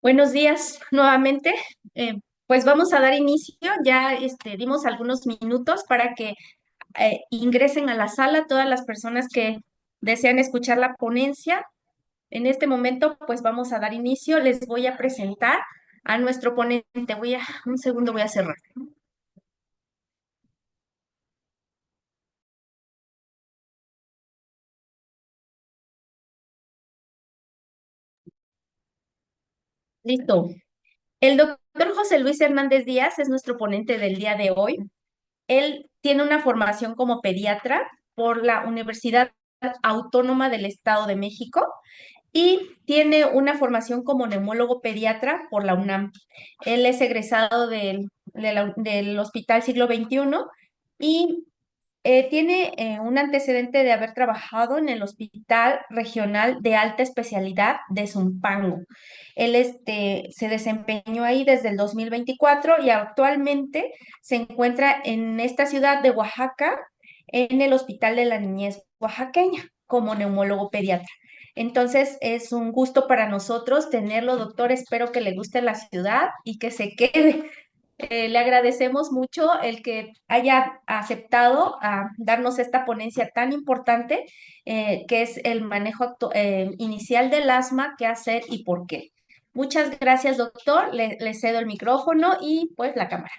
Buenos días nuevamente. Pues vamos a dar inicio. Ya dimos algunos minutos para que ingresen a la sala todas las personas que desean escuchar la ponencia. En este momento, pues vamos a dar inicio. Les voy a presentar a nuestro ponente. Un segundo, voy a cerrar. Listo. El doctor José Luis Hernández Díaz es nuestro ponente del día de hoy. Él tiene una formación como pediatra por la Universidad Autónoma del Estado de México y tiene una formación como neumólogo pediatra por la UNAM. Él es egresado del Hospital Siglo XXI y tiene un antecedente de haber trabajado en el Hospital Regional de Alta Especialidad de Zumpango. Él se desempeñó ahí desde el 2024 y actualmente se encuentra en esta ciudad de Oaxaca, en el Hospital de la Niñez Oaxaqueña, como neumólogo pediatra. Entonces, es un gusto para nosotros tenerlo, doctor. Espero que le guste la ciudad y que se quede. Le agradecemos mucho el que haya aceptado a darnos esta ponencia tan importante, que es el manejo inicial del asma, qué hacer y por qué. Muchas gracias, doctor. Le cedo el micrófono y pues la cámara.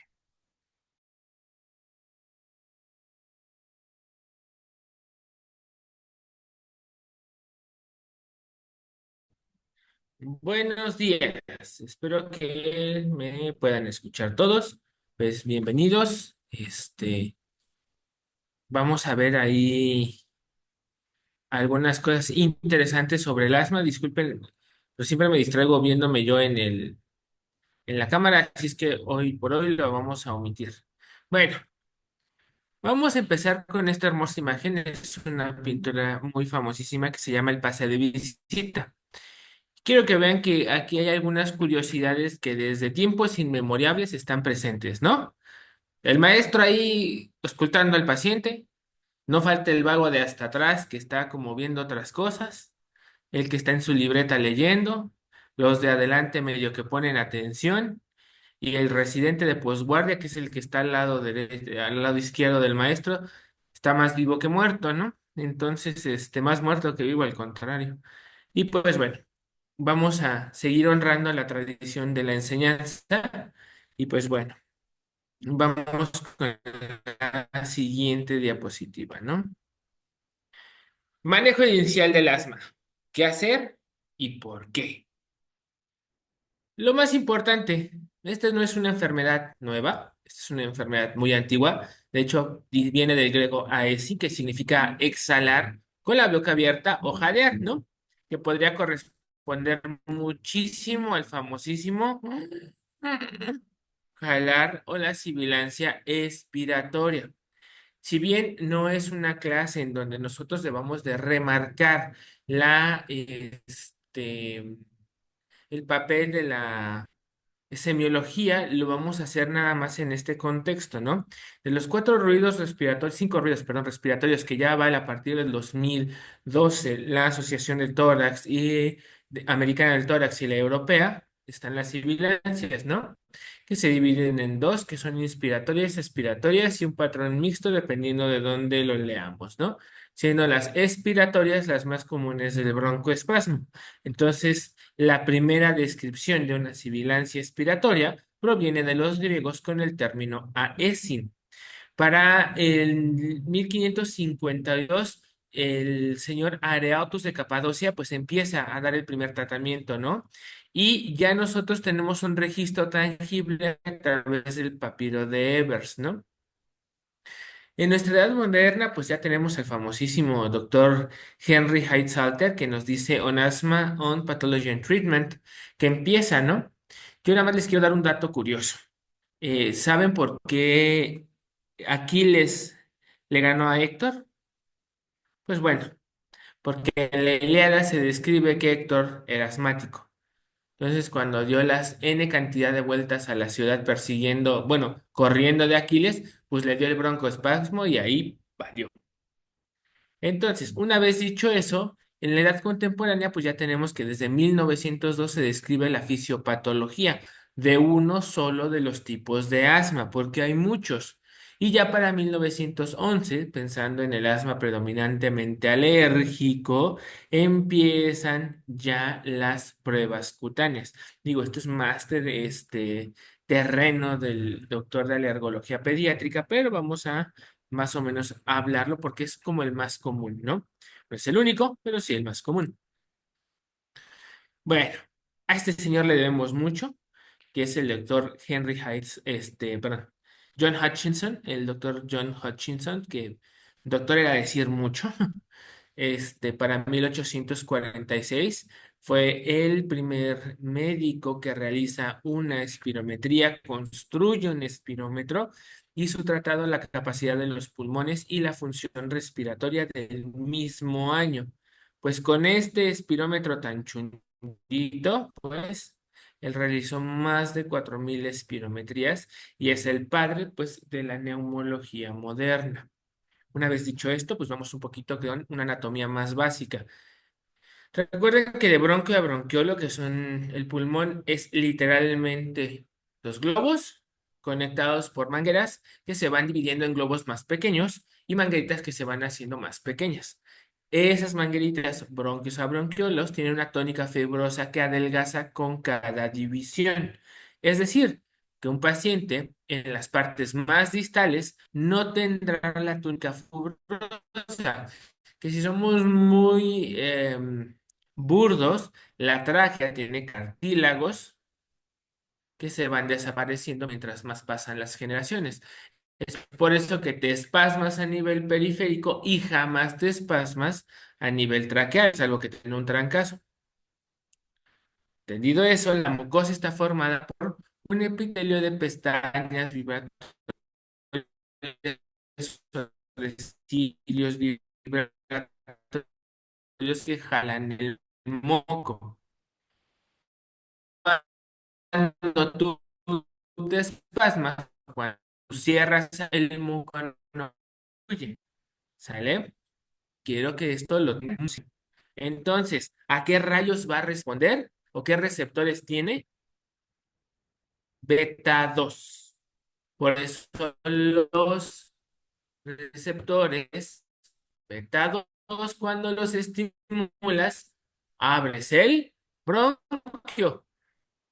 Buenos días, espero que me puedan escuchar todos. Pues bienvenidos. Vamos a ver ahí algunas cosas interesantes sobre el asma. Disculpen, pero siempre me distraigo viéndome yo en la cámara, así es que hoy por hoy lo vamos a omitir. Bueno, vamos a empezar con esta hermosa imagen. Es una pintura muy famosísima que se llama El pase de visita. Quiero que vean que aquí hay algunas curiosidades que desde tiempos inmemorables están presentes, ¿no? El maestro ahí escultando al paciente, no falta el vago de hasta atrás que está como viendo otras cosas, el que está en su libreta leyendo, los de adelante medio que ponen atención y el residente de posguardia, que es el que está al lado al lado izquierdo del maestro, está más vivo que muerto, ¿no? Entonces, más muerto que vivo al contrario. Y pues bueno. Vamos a seguir honrando la tradición de la enseñanza. Y pues bueno, vamos con la siguiente diapositiva, ¿no? Manejo inicial del asma. ¿Qué hacer y por qué? Lo más importante, esta no es una enfermedad nueva, esta es una enfermedad muy antigua. De hecho, viene del griego aesi, que significa exhalar con la boca abierta o jadear, ¿no? Que podría corresponder muchísimo al famosísimo jalar o la sibilancia expiratoria. Si bien no es una clase en donde nosotros debamos de remarcar el papel de la semiología, lo vamos a hacer nada más en este contexto, ¿no? De los cuatro ruidos respiratorios, cinco ruidos, perdón, respiratorios que ya vale a partir del 2012 la Asociación del Tórax Americana del Tórax y la Europea, están las sibilancias, ¿no? Que se dividen en dos, que son inspiratorias, expiratorias y un patrón mixto dependiendo de dónde lo leamos, ¿no? Siendo las expiratorias las más comunes del broncoespasmo. Entonces, la primera descripción de una sibilancia expiratoria proviene de los griegos con el término aesin. Para el 1552, el señor Areatus de Capadocia pues empieza a dar el primer tratamiento, ¿no? Y ya nosotros tenemos un registro tangible a través del papiro de Evers, ¿no? En nuestra edad moderna, pues ya tenemos al famosísimo doctor Henry Heitsalter que nos dice On Asthma, on Pathology and Treatment, que empieza, ¿no? Yo nada más les quiero dar un dato curioso. ¿Saben por qué Aquiles le ganó a Héctor? Pues bueno, porque en la Ilíada se describe que Héctor era asmático. Entonces, cuando dio las N cantidad de vueltas a la ciudad persiguiendo, bueno, corriendo de Aquiles, pues le dio el broncoespasmo y ahí valió. Entonces, una vez dicho eso, En la edad contemporánea, pues ya tenemos que desde 1902 se describe la fisiopatología de uno solo de los tipos de asma, porque hay muchos. Y ya para 1911, pensando en el asma predominantemente alérgico, empiezan ya las pruebas cutáneas. Digo, esto es más de terreno del doctor de alergología pediátrica, pero vamos a más o menos hablarlo porque es como el más común, ¿no? No es el único, pero sí el más común. Bueno, a este señor le debemos mucho, que es el doctor Henry Heights, perdón, John Hutchinson, el doctor John Hutchinson, que doctor era decir mucho. Para 1846 fue el primer médico que realiza una espirometría, construye un espirómetro y su tratado La capacidad de los pulmones y la función respiratoria del mismo año. Pues con este espirómetro tan chundito, pues él realizó más de 4.000 espirometrías y es el padre, pues, de la neumología moderna. Una vez dicho esto, pues vamos un poquito con una anatomía más básica. Recuerden que de bronquio a bronquiolo, que son el pulmón, es literalmente los globos conectados por mangueras que se van dividiendo en globos más pequeños y mangueritas que se van haciendo más pequeñas. Esas mangueritas, bronquios a bronquiolos, tienen una tónica fibrosa que adelgaza con cada división. Es decir, que un paciente en las partes más distales no tendrá la tónica fibrosa, que si somos muy burdos, la tráquea tiene cartílagos que se van desapareciendo mientras más pasan las generaciones. Es por eso que te espasmas a nivel periférico y jamás te espasmas a nivel traqueal, salvo que tenga un trancazo. Entendido eso, la mucosa está formada por un epitelio de pestañas vibratorias, cilios vibratorios que jalan el moco. Cuando tú te espasmas, cuando tú cierras el moco, no fluye, ¿sale? Quiero que esto lo tengas. Entonces, ¿a qué rayos va a responder? ¿O qué receptores tiene? Beta 2. Por eso los receptores beta 2, cuando los estimulas, abres el bronquio.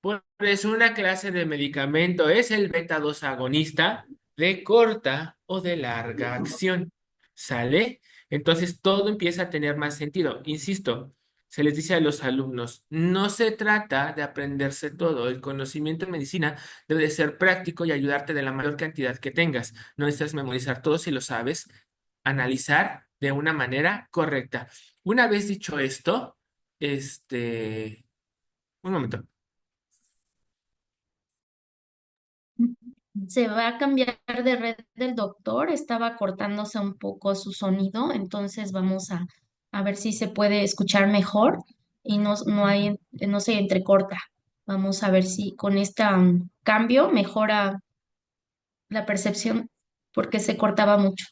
Por eso una clase de medicamento es el beta 2 agonista de corta o de larga acción. ¿Sale? Entonces todo empieza a tener más sentido. Insisto, se les dice a los alumnos, no se trata de aprenderse todo. El conocimiento en medicina debe de ser práctico y ayudarte de la mayor cantidad que tengas. No necesitas memorizar todo si lo sabes, analizar de una manera correcta. Una vez dicho esto, un momento. Se va a cambiar de red del doctor, estaba cortándose un poco su sonido, entonces vamos a ver si se puede escuchar mejor y no se entrecorta. Vamos a ver si con este cambio mejora la percepción porque se cortaba mucho.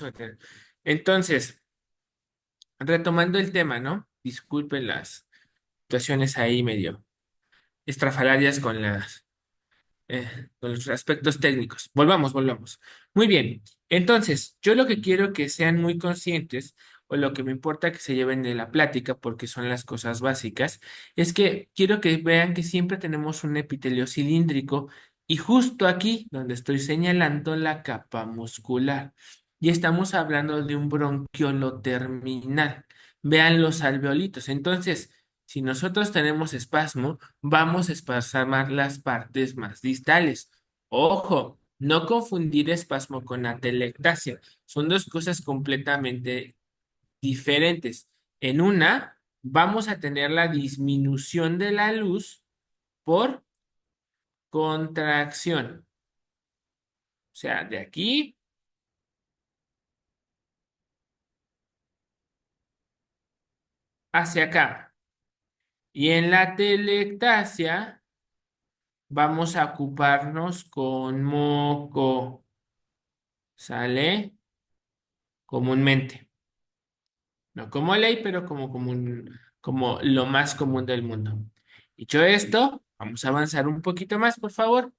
a tener. Entonces, retomando el tema, ¿no? Disculpen las situaciones ahí medio estrafalarias con los aspectos técnicos. Volvamos. Muy bien. Entonces, yo lo que quiero que sean muy conscientes, o lo que me importa que se lleven de la plática, porque son las cosas básicas, es que quiero que vean que siempre tenemos un epitelio cilíndrico y justo aquí donde estoy señalando la capa muscular. Y estamos hablando de un bronquiolo terminal. Vean los alveolitos. Entonces, si nosotros tenemos espasmo, vamos a espasmar las partes más distales. Ojo, no confundir espasmo con atelectasia. Son dos cosas completamente diferentes. En una, vamos a tener la disminución de la luz por contracción. O sea, de aquí hacia acá. Y en la atelectasia, vamos a ocuparnos con moco. ¿Sale? Comúnmente. No como ley, pero como común, como lo más común del mundo. Dicho esto, vamos a avanzar un poquito más, por favor.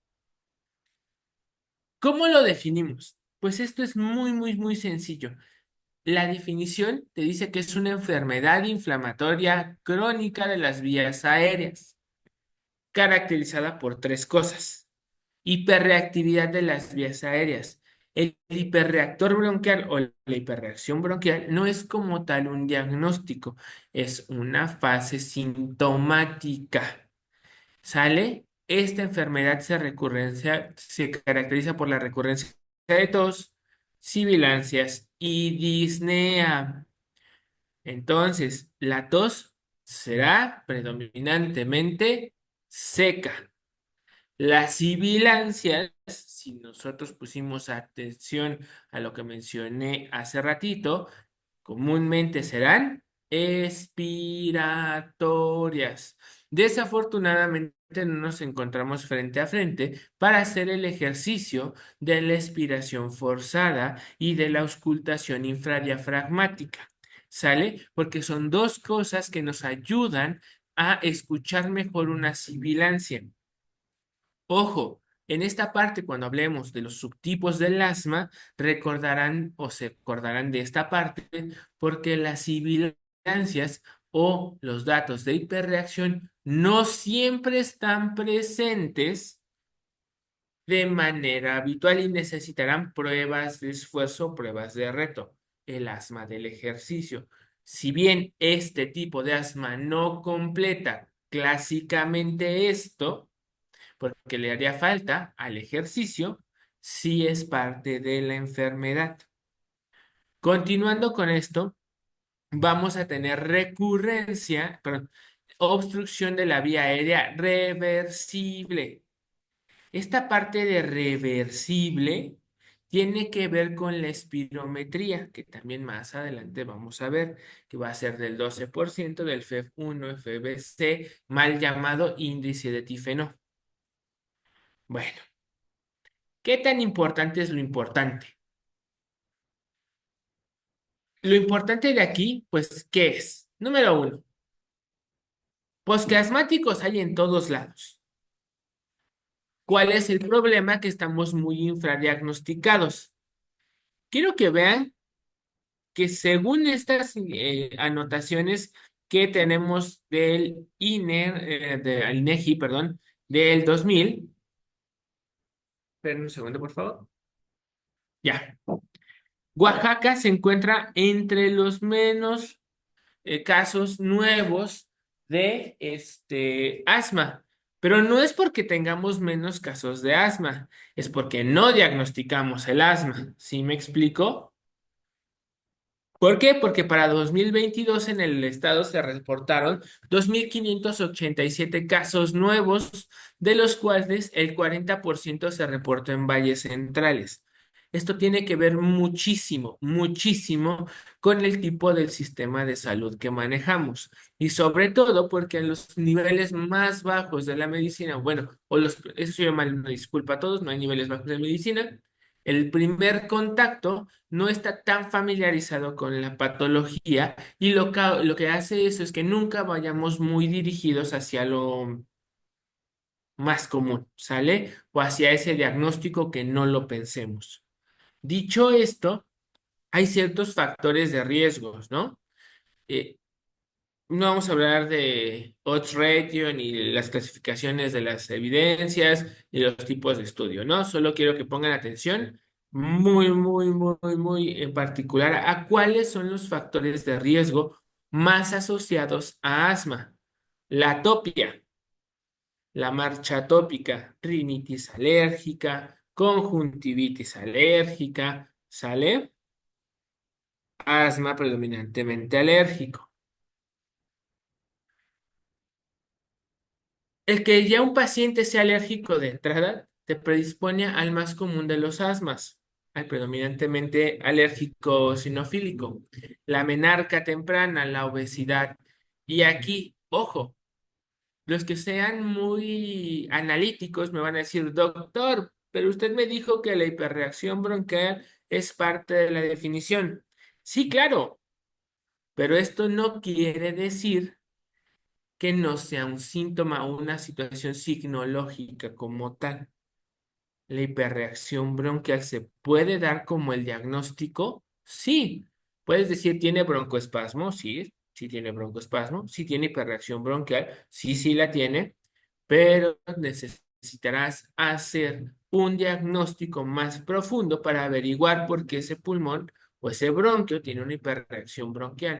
¿Cómo lo definimos? Pues esto es muy sencillo. La definición te dice que es una enfermedad inflamatoria crónica de las vías aéreas, caracterizada por tres cosas. Hiperreactividad de las vías aéreas. El hiperreactor bronquial o la hiperreacción bronquial no es como tal un diagnóstico, es una fase sintomática. ¿Sale? Esta enfermedad se caracteriza por la recurrencia de tos, sibilancias y disnea. Entonces, la tos será predominantemente seca. Las sibilancias, si nosotros pusimos atención a lo que mencioné hace ratito, comúnmente serán expiratorias. Desafortunadamente no nos encontramos frente a frente para hacer el ejercicio de la expiración forzada y de la auscultación infradiafragmática. ¿Sale? Porque son dos cosas que nos ayudan a escuchar mejor una sibilancia. Ojo, en esta parte, cuando hablemos de los subtipos del asma, recordarán o se acordarán de esta parte porque las sibilancias o los datos de hiperreacción no siempre están presentes de manera habitual y necesitarán pruebas de esfuerzo, pruebas de reto. El asma del ejercicio. Si bien este tipo de asma no completa clásicamente esto, porque le haría falta al ejercicio, si es parte de la enfermedad. Continuando con esto, vamos a tener recurrencia, perdón, obstrucción de la vía aérea reversible. Esta parte de reversible tiene que ver con la espirometría, que también más adelante vamos a ver, que va a ser del 12% del FEV1, FBC, mal llamado índice de tifeno. Bueno, ¿qué tan importante es lo importante? Lo importante de aquí, pues, ¿qué es? Número uno, pues que asmáticos hay en todos lados. ¿Cuál es el problema? Que estamos muy infradiagnosticados. Quiero que vean que según estas anotaciones que tenemos del INER, del INEGI, perdón, del 2000, esperen un segundo, por favor. Ya. Oaxaca se encuentra entre los menos casos nuevos de asma. Pero no es porque tengamos menos casos de asma, es porque no diagnosticamos el asma. ¿Sí me explico? ¿Por qué? Porque para 2022 en el estado se reportaron 2.587 casos nuevos, de los cuales el 40% se reportó en valles centrales. Esto tiene que ver muchísimo con el tipo del sistema de salud que manejamos y sobre todo porque en los niveles más bajos de la medicina, bueno, eso se llama una disculpa a todos, no hay niveles bajos de medicina, El primer contacto no está tan familiarizado con la patología y lo que hace eso es que nunca vayamos muy dirigidos hacia lo más común, ¿sale? O hacia ese diagnóstico que no lo pensemos. Dicho esto, hay ciertos factores de riesgos, ¿no? Eh, no vamos a hablar de odds ratio ni las clasificaciones de las evidencias ni los tipos de estudio, ¿no? Solo quiero que pongan atención muy en particular a cuáles son los factores de riesgo más asociados a asma. La atopia, la marcha atópica, rinitis alérgica, conjuntivitis alérgica, ¿sale? Asma predominantemente alérgico. El que ya un paciente sea alérgico de entrada te predispone al más común de los asmas, al predominantemente alérgico sinofílico, la menarca temprana, la obesidad. Y aquí, ojo, los que sean muy analíticos me van a decir, doctor, pero usted me dijo que la hiperreacción bronquial es parte de la definición. Sí, claro, pero esto no quiere decir que no sea un síntoma o una situación signológica como tal. ¿La hiperreacción bronquial se puede dar como el diagnóstico? Sí. Puedes decir, ¿tiene broncoespasmo? Sí, sí tiene broncoespasmo. Sí tiene hiperreacción bronquial. Sí, sí la tiene. Pero necesitarás hacer un diagnóstico más profundo para averiguar por qué ese pulmón o ese bronquio tiene una hiperreacción bronquial.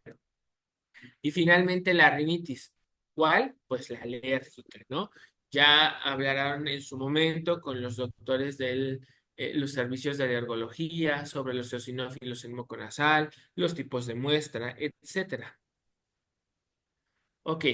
Y finalmente la rinitis. ¿Cuál? Pues la alérgica, ¿no? Ya hablarán en su momento con los doctores de los servicios de alergología sobre los eosinófilos en moco nasal, los tipos de muestra, etcétera. Ok,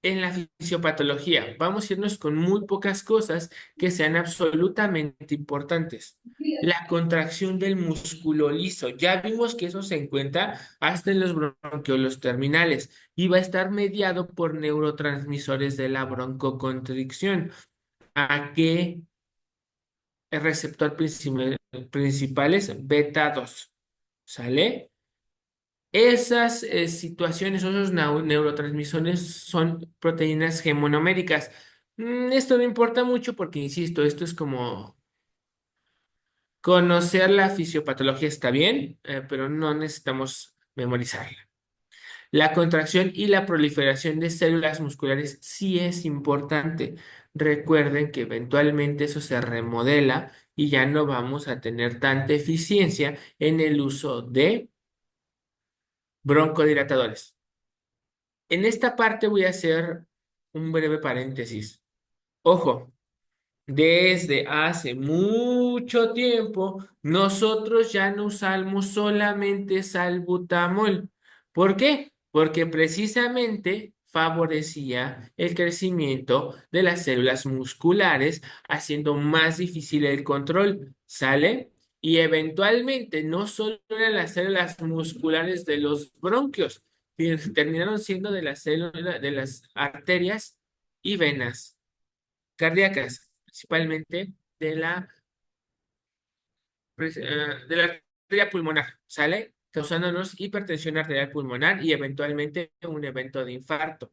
en la fisiopatología vamos a irnos con muy pocas cosas que sean absolutamente importantes. La contracción del músculo liso. Ya vimos que eso se encuentra hasta en los bronquiolos terminales y va a estar mediado por neurotransmisores de la broncoconstricción. ¿A qué receptor principal es? Beta 2. ¿Sale? Esas situaciones o esos neurotransmisores son proteínas gemonoméricas. Esto no importa mucho porque, insisto, esto es como conocer la fisiopatología está bien, pero no necesitamos memorizarla. La contracción y la proliferación de células musculares sí es importante. Recuerden que eventualmente eso se remodela y ya no vamos a tener tanta eficiencia en el uso de broncodilatadores. En esta parte voy a hacer un breve paréntesis. Ojo, desde hace mucho tiempo nosotros ya no usamos solamente salbutamol. ¿Por qué? Porque precisamente favorecía el crecimiento de las células musculares, haciendo más difícil el control. ¿Sale? Y eventualmente no solo eran las células musculares de los bronquios, terminaron siendo de las células de las arterias y venas cardíacas, principalmente de la arteria pulmonar, ¿sale? Causándonos hipertensión arterial pulmonar y eventualmente un evento de infarto.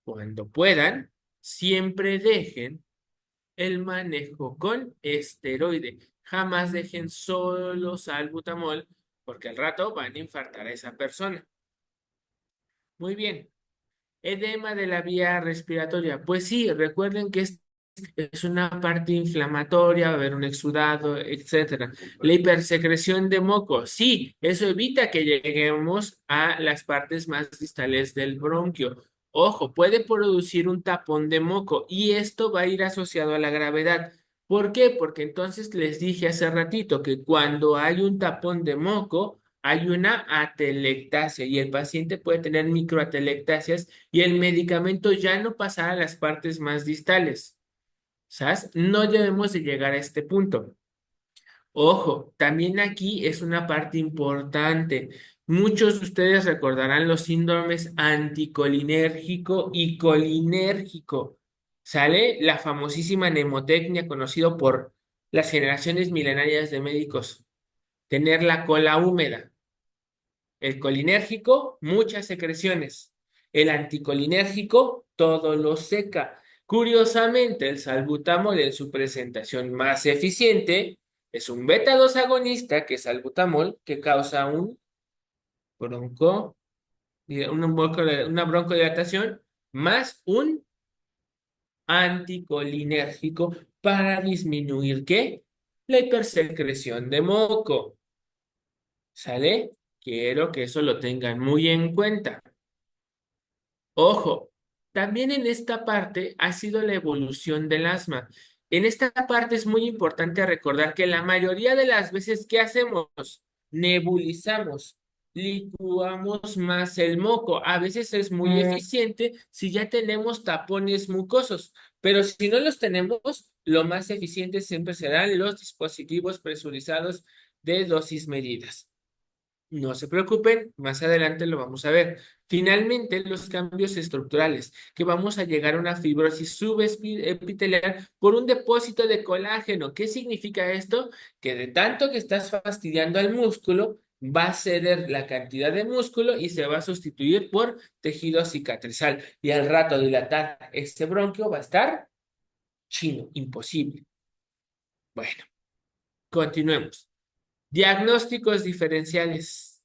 Cuando puedan, siempre dejen el manejo con esteroide. Jamás dejen solo salbutamol, porque al rato van a infartar a esa persona. Muy bien. Edema de la vía respiratoria. Pues sí, recuerden que es una parte inflamatoria, va a haber un exudado, etcétera. La hipersecreción de moco. Sí, eso evita que lleguemos a las partes más distales del bronquio. Ojo, puede producir un tapón de moco y esto va a ir asociado a la gravedad. ¿Por qué? Porque entonces les dije hace ratito que cuando hay un tapón de moco, hay una atelectasia y el paciente puede tener microatelectasias y el medicamento ya no pasará a las partes más distales. ¿Sabes? No debemos de llegar a este punto. Ojo, también aquí es una parte importante. Muchos de ustedes recordarán los síndromes anticolinérgico y colinérgico. Sale la famosísima mnemotecnia conocido por las generaciones milenarias de médicos, tener la cola húmeda. El colinérgico, muchas secreciones. El anticolinérgico, todo lo seca. Curiosamente, el salbutamol en su presentación más eficiente es un beta 2 agonista, que es salbutamol, que causa un bronco, una broncodilatación, más un anticolinérgico para disminuir ¿qué? La hipersecreción de moco. ¿Sale? Quiero que eso lo tengan muy en cuenta. Ojo, también en esta parte ha sido la evolución del asma. En esta parte es muy importante recordar que la mayoría de las veces que hacemos, nebulizamos, licuamos más el moco. A veces es muy eficiente si ya tenemos tapones mucosos, pero si no los tenemos, lo más eficiente siempre serán los dispositivos presurizados de dosis medidas. No se preocupen, más adelante lo vamos a ver. Finalmente, los cambios estructurales, que vamos a llegar a una fibrosis subepitelial por un depósito de colágeno. ¿Qué significa esto? Que de tanto que estás fastidiando al músculo, va a ceder la cantidad de músculo y se va a sustituir por tejido cicatrizal. Y al rato dilatar este bronquio va a estar chino, imposible. Bueno, continuemos. Diagnósticos diferenciales.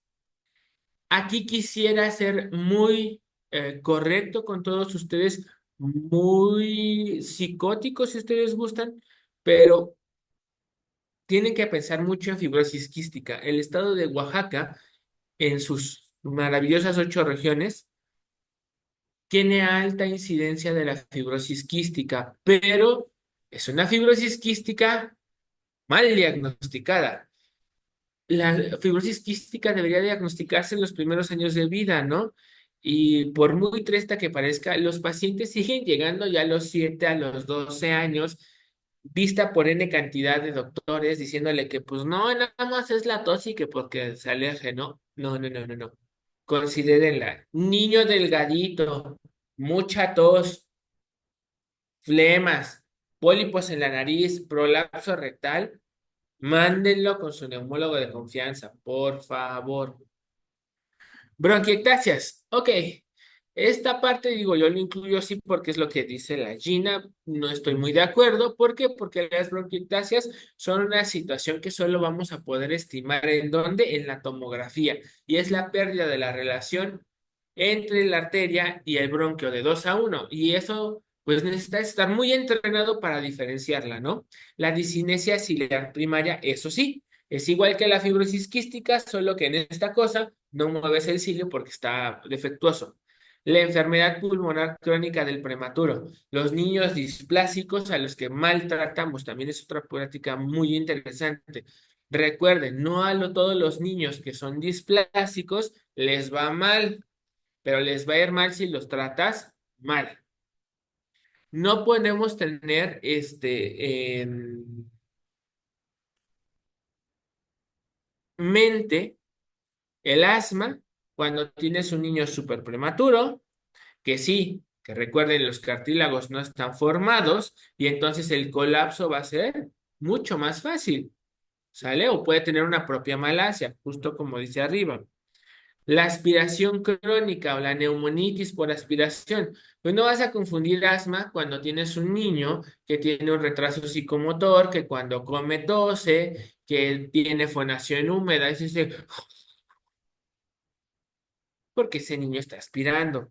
Aquí quisiera ser muy correcto con todos ustedes, muy psicótico si ustedes gustan, pero tienen que pensar mucho en fibrosis quística. El estado de Oaxaca, en sus maravillosas 8 regiones, tiene alta incidencia de la fibrosis quística, pero es una fibrosis quística mal diagnosticada. La fibrosis quística debería diagnosticarse en los primeros años de vida, ¿no? Y por muy triste que parezca, los pacientes siguen llegando ya a los 7, a los 12 años, vista por N cantidad de doctores diciéndole que pues no, nada más es la tos y que porque se aleje, ¿no? No, no, no, no, no. Considérenla. Niño delgadito, mucha tos, flemas, pólipos en la nariz, prolapso rectal. Mándenlo con su neumólogo de confianza, por favor. Bronquiectasias. Ok. Esta parte, digo, yo lo incluyo así porque es lo que dice la Gina. No estoy muy de acuerdo. ¿Por qué? Porque las bronquiectasias son una situación que solo vamos a poder estimar en dónde, en la tomografía. Y es la pérdida de la relación entre la arteria y el bronquio de 2 a 1. Y eso, pues necesita estar muy entrenado para diferenciarla, ¿no? La discinesia ciliar primaria, eso sí, es igual que la fibrosis quística, solo que en esta cosa no mueves el cilio porque está defectuoso. La enfermedad pulmonar crónica del prematuro. Los niños displásicos a los que maltratamos también es otra práctica muy interesante. Recuerden, no todos los niños que son displásicos les va mal, pero les va a ir mal si los tratas mal. No podemos tener en mente el asma cuando tienes un niño súper prematuro, que sí, que recuerden, los cartílagos no están formados y entonces el colapso va a ser mucho más fácil, ¿sale? O puede tener una propia malasia, justo como dice arriba. La aspiración crónica o la neumonitis por aspiración. Pues no vas a confundir asma cuando tienes un niño que tiene un retraso psicomotor, que cuando come tose, que tiene fonación húmeda, es ese, porque ese niño está aspirando.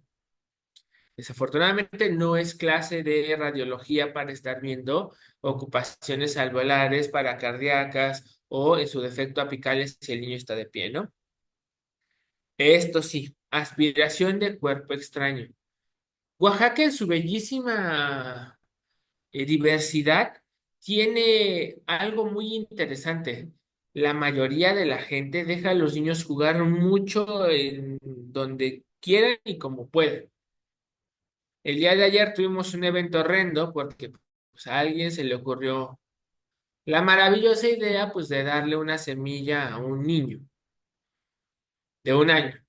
Desafortunadamente no es clase de radiología para estar viendo ocupaciones alveolares, paracardíacas o en su defecto apicales si el niño está de pie, ¿no? Esto sí, aspiración de cuerpo extraño. Oaxaca en su bellísima diversidad tiene algo muy interesante. La mayoría de la gente deja a los niños jugar mucho en donde quieran y como pueden. El día de ayer tuvimos un evento horrendo porque pues, a alguien se le ocurrió la maravillosa idea pues de darle una semilla a un niño de 1 año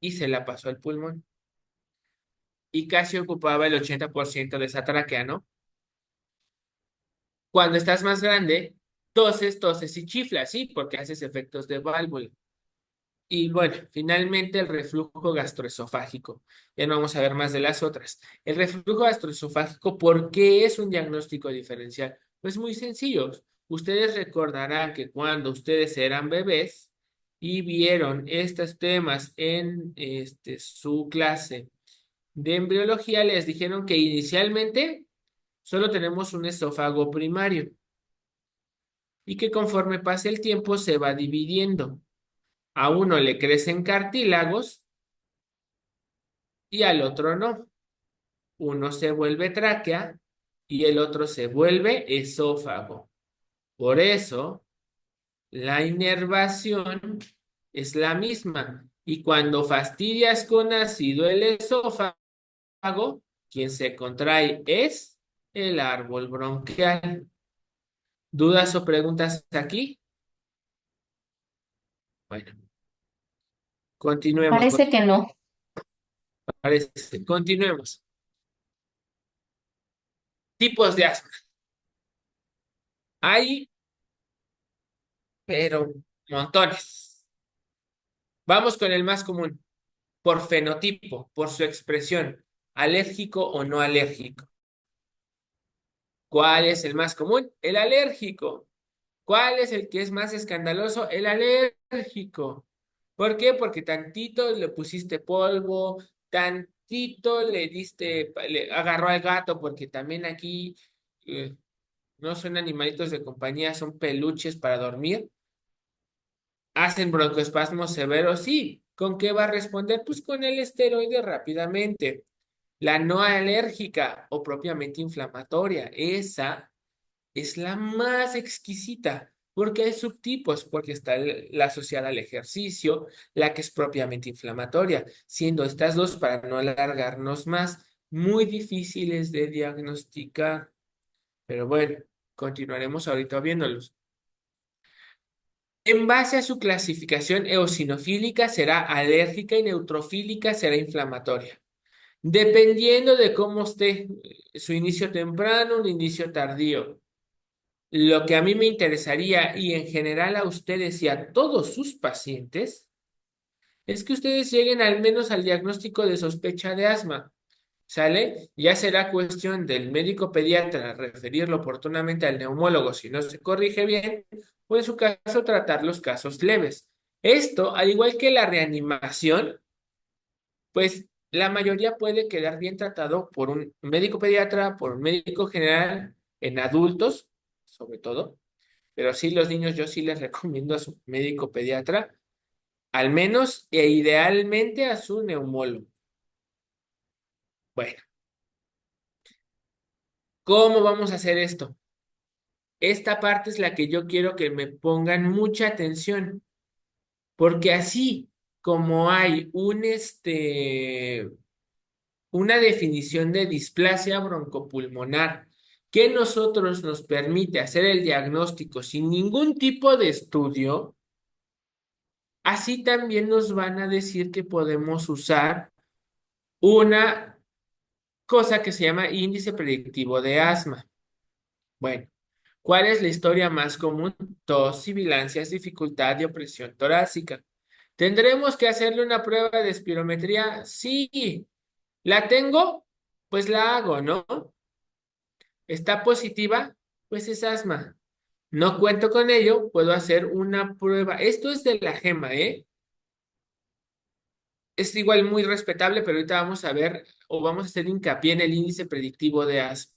y se la pasó al pulmón. y casi ocupaba el 80% de esa tráquea, ¿no? Cuando estás más grande, toses, toses y chiflas, ¿sí? Porque haces efectos de válvula. Y bueno, finalmente el reflujo gastroesofágico. Ya no vamos a ver más de las otras. El reflujo gastroesofágico, ¿por qué es un diagnóstico diferencial? Pues muy sencillo. Ustedes recordarán que cuando ustedes eran bebés y vieron estos temas en su clase de embriología, les dijeron que inicialmente solo tenemos un esófago primario y que conforme pase el tiempo se va dividiendo. A uno le crecen cartílagos y al otro no. Uno se vuelve tráquea y el otro se vuelve esófago. Por eso, la inervación es la misma. Y cuando fastidias con ácido el esófago, quien se contrae es el árbol bronquial. ¿Dudas o preguntas aquí? Bueno, continuemos. Parece que no. Continuemos. Tipos de asma. Hay, pero montones. Vamos con el más común, por fenotipo, por su expresión, alérgico o no alérgico. ¿Cuál es el más común? El alérgico. ¿Cuál es el que es más escandaloso? El alérgico. ¿Por qué? Porque tantito le pusiste polvo, tantito le diste, le agarró al gato, porque también aquí no son animalitos de compañía, son peluches para dormir. Hacen broncoespasmos severos, sí. ¿Con qué va a responder? Pues con el esteroide rápidamente. La no alérgica o propiamente inflamatoria, esa es la más exquisita, porque hay subtipos, porque está la asociada al ejercicio, la que es propiamente inflamatoria, siendo estas dos, para no alargarnos más, muy difíciles de diagnosticar. Pero bueno, continuaremos ahorita viéndolos. En base a su clasificación eosinofílica será alérgica y neutrofílica será inflamatoria. Dependiendo de cómo esté su inicio temprano, un inicio tardío. Lo que a mí me interesaría y en general a ustedes y a todos sus pacientes es que ustedes lleguen al menos al diagnóstico de sospecha de asma. ¿Sale? Ya será cuestión del médico pediatra referirlo oportunamente al neumólogo si no se corrige bien, o en su caso tratar los casos leves. Esto, al igual que la reanimación, pues la mayoría puede quedar bien tratado por un médico pediatra, por un médico general, en adultos, sobre todo, pero sí los niños yo sí les recomiendo a su médico pediatra, al menos e idealmente a su neumólogo. Bueno, ¿cómo vamos a hacer esto? Esta parte es la que yo quiero que me pongan mucha atención, porque así como hay una definición de displasia broncopulmonar que nosotros nos permite hacer el diagnóstico sin ningún tipo de estudio, así también nos van a decir que podemos usar una cosa que se llama índice predictivo de asma. Bueno. ¿Cuál es la historia más común? Tos, sibilancias, dificultad y opresión torácica. ¿Tendremos que hacerle una prueba de espirometría? Sí. ¿La tengo? Pues la hago, ¿no? ¿Está positiva? Pues es asma. No cuento con ello, puedo hacer una prueba. Esto es de la gema, ¿eh? Es igual muy respetable, pero ahorita vamos a ver o vamos a hacer hincapié en el índice predictivo de asma.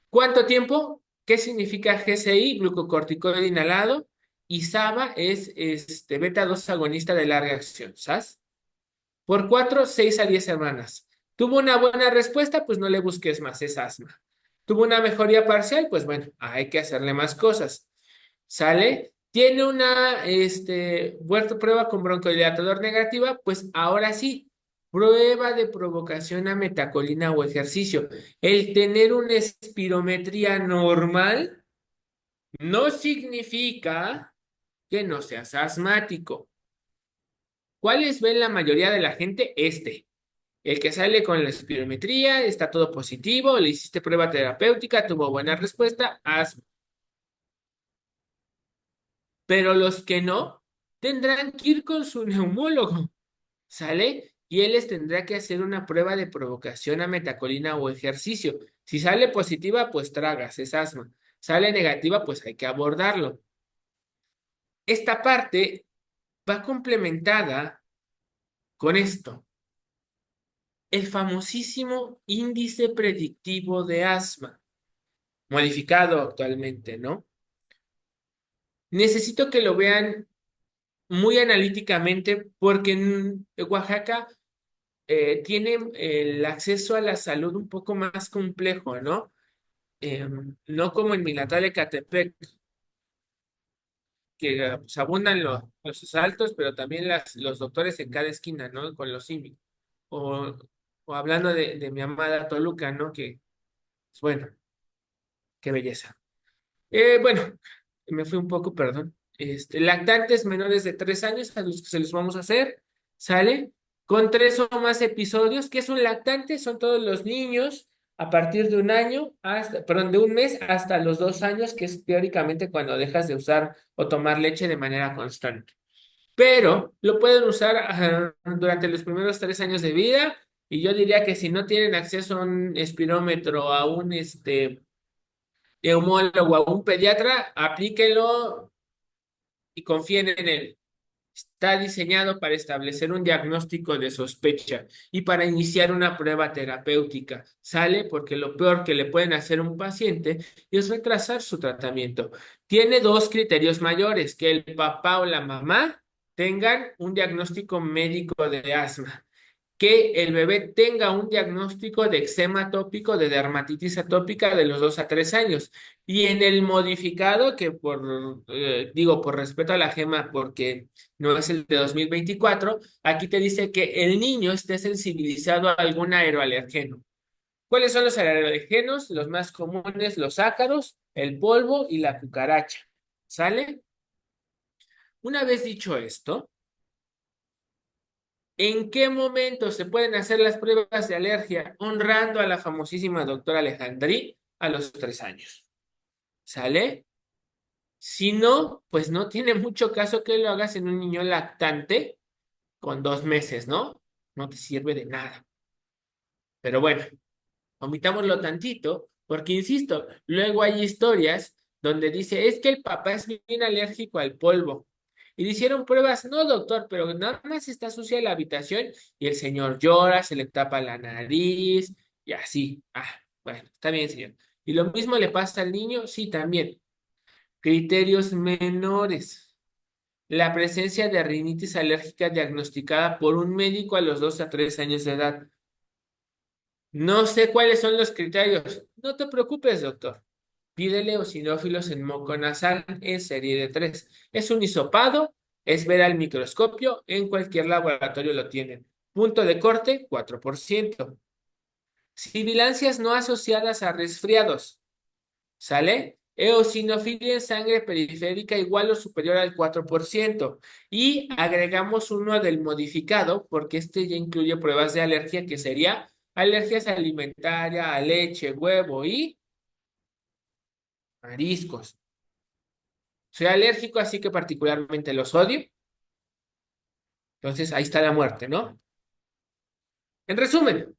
¿Cuánto tiempo? ¿Qué significa GCI? Glucocorticoide inhalado. Y SABA es beta 2 agonista de larga acción, ¿sabes? Por 6 a 10 semanas. ¿Tuvo una buena respuesta? Pues no le busques más, es asma. ¿Tuvo una mejoría parcial? Pues bueno, hay que hacerle más cosas. ¿Sale? ¿Tiene una prueba con broncodilatador negativa? Pues ahora sí, prueba de provocación a metacolina o ejercicio. El tener una espirometría normal no significa que no seas asmático. ¿Cuáles ven la mayoría de la gente? El que sale con la espirometría, está todo positivo, le hiciste prueba terapéutica, tuvo buena respuesta, asma. Pero los que no, tendrán que ir con su neumólogo, ¿sale? Y él les tendrá que hacer una prueba de provocación a metacolina o ejercicio. Si sale positiva, pues tragas, es asma. Sale negativa, pues hay que abordarlo. Esta parte va complementada con esto, el famosísimo índice predictivo de asma, modificado actualmente, ¿no? Necesito que lo vean muy analíticamente porque en Oaxaca tiene el acceso a la salud un poco más complejo, ¿no? No como en mi natal Ecatepec, que pues, abundan los altos, pero también los doctores en cada esquina, ¿no? Con los IMI. O, o hablando de mi amada Toluca, ¿no? Que, pues, bueno, qué belleza. Bueno, me fui un poco, perdón. Lactantes menores de 3 años a los que se les vamos a hacer, ¿sale? Con 3 o más episodios. ¿Qué es un lactante? Son todos los niños a partir de un año, perdón, de un mes hasta los 2 años, que es teóricamente cuando dejas de usar o tomar leche de manera constante. Pero lo pueden usar durante los primeros 3 años de vida. Y yo diría que si no tienen acceso a un espirómetro, a un neumólogo, a un pediatra, aplíquenlo y confíen en él. Está diseñado para establecer un diagnóstico de sospecha y para iniciar una prueba terapéutica. ¿Sale? Porque lo peor que le pueden hacer a un paciente es retrasar su tratamiento. Tiene dos criterios mayores: que el papá o la mamá tengan un diagnóstico médico de asma, que el bebé tenga un diagnóstico de eczema atópico, de dermatitis atópica de los 2 a 3 años. Y en el modificado, que digo, por respeto a la gema, porque no es el de 2024, aquí te dice que el niño esté sensibilizado a algún aeroalergeno. ¿Cuáles son los aeroalergenos? Los más comunes, los ácaros, el polvo y la cucaracha. ¿Sale? Una vez dicho esto, ¿en qué momento se pueden hacer las pruebas de alergia honrando a la famosísima doctora Alejandrí a los 3 años? ¿Sale? Si no, pues no tiene mucho caso que lo hagas en un niño lactante con 2 meses, ¿no? No te sirve de nada. Pero bueno, omitámoslo tantito, porque insisto, luego hay historias donde dice, es que el papá es bien alérgico al polvo. Y le hicieron pruebas, no, doctor, pero nada más está sucia la habitación y el señor llora, se le tapa la nariz y así. Ah, bueno, está bien, señor. ¿Y lo mismo le pasa al niño? Sí, también. Criterios menores. La presencia de rinitis alérgica diagnosticada por un médico a los 2 a 3 años de edad. No sé cuáles son los criterios. No te preocupes, doctor. Pídele eosinófilos en moco nasal en serie de 3. Es un hisopado, es ver al microscopio, en cualquier laboratorio lo tienen. Punto de corte, 4%. Sibilancias no asociadas a resfriados. ¿Sale? Eosinofilia en sangre periférica igual o superior al 4%. Y agregamos uno del modificado, porque este ya incluye pruebas de alergia, que sería alergias alimentarias, a leche, huevo y mariscos. Soy alérgico, así que particularmente los odio. Entonces ahí está la muerte, ¿no? En resumen,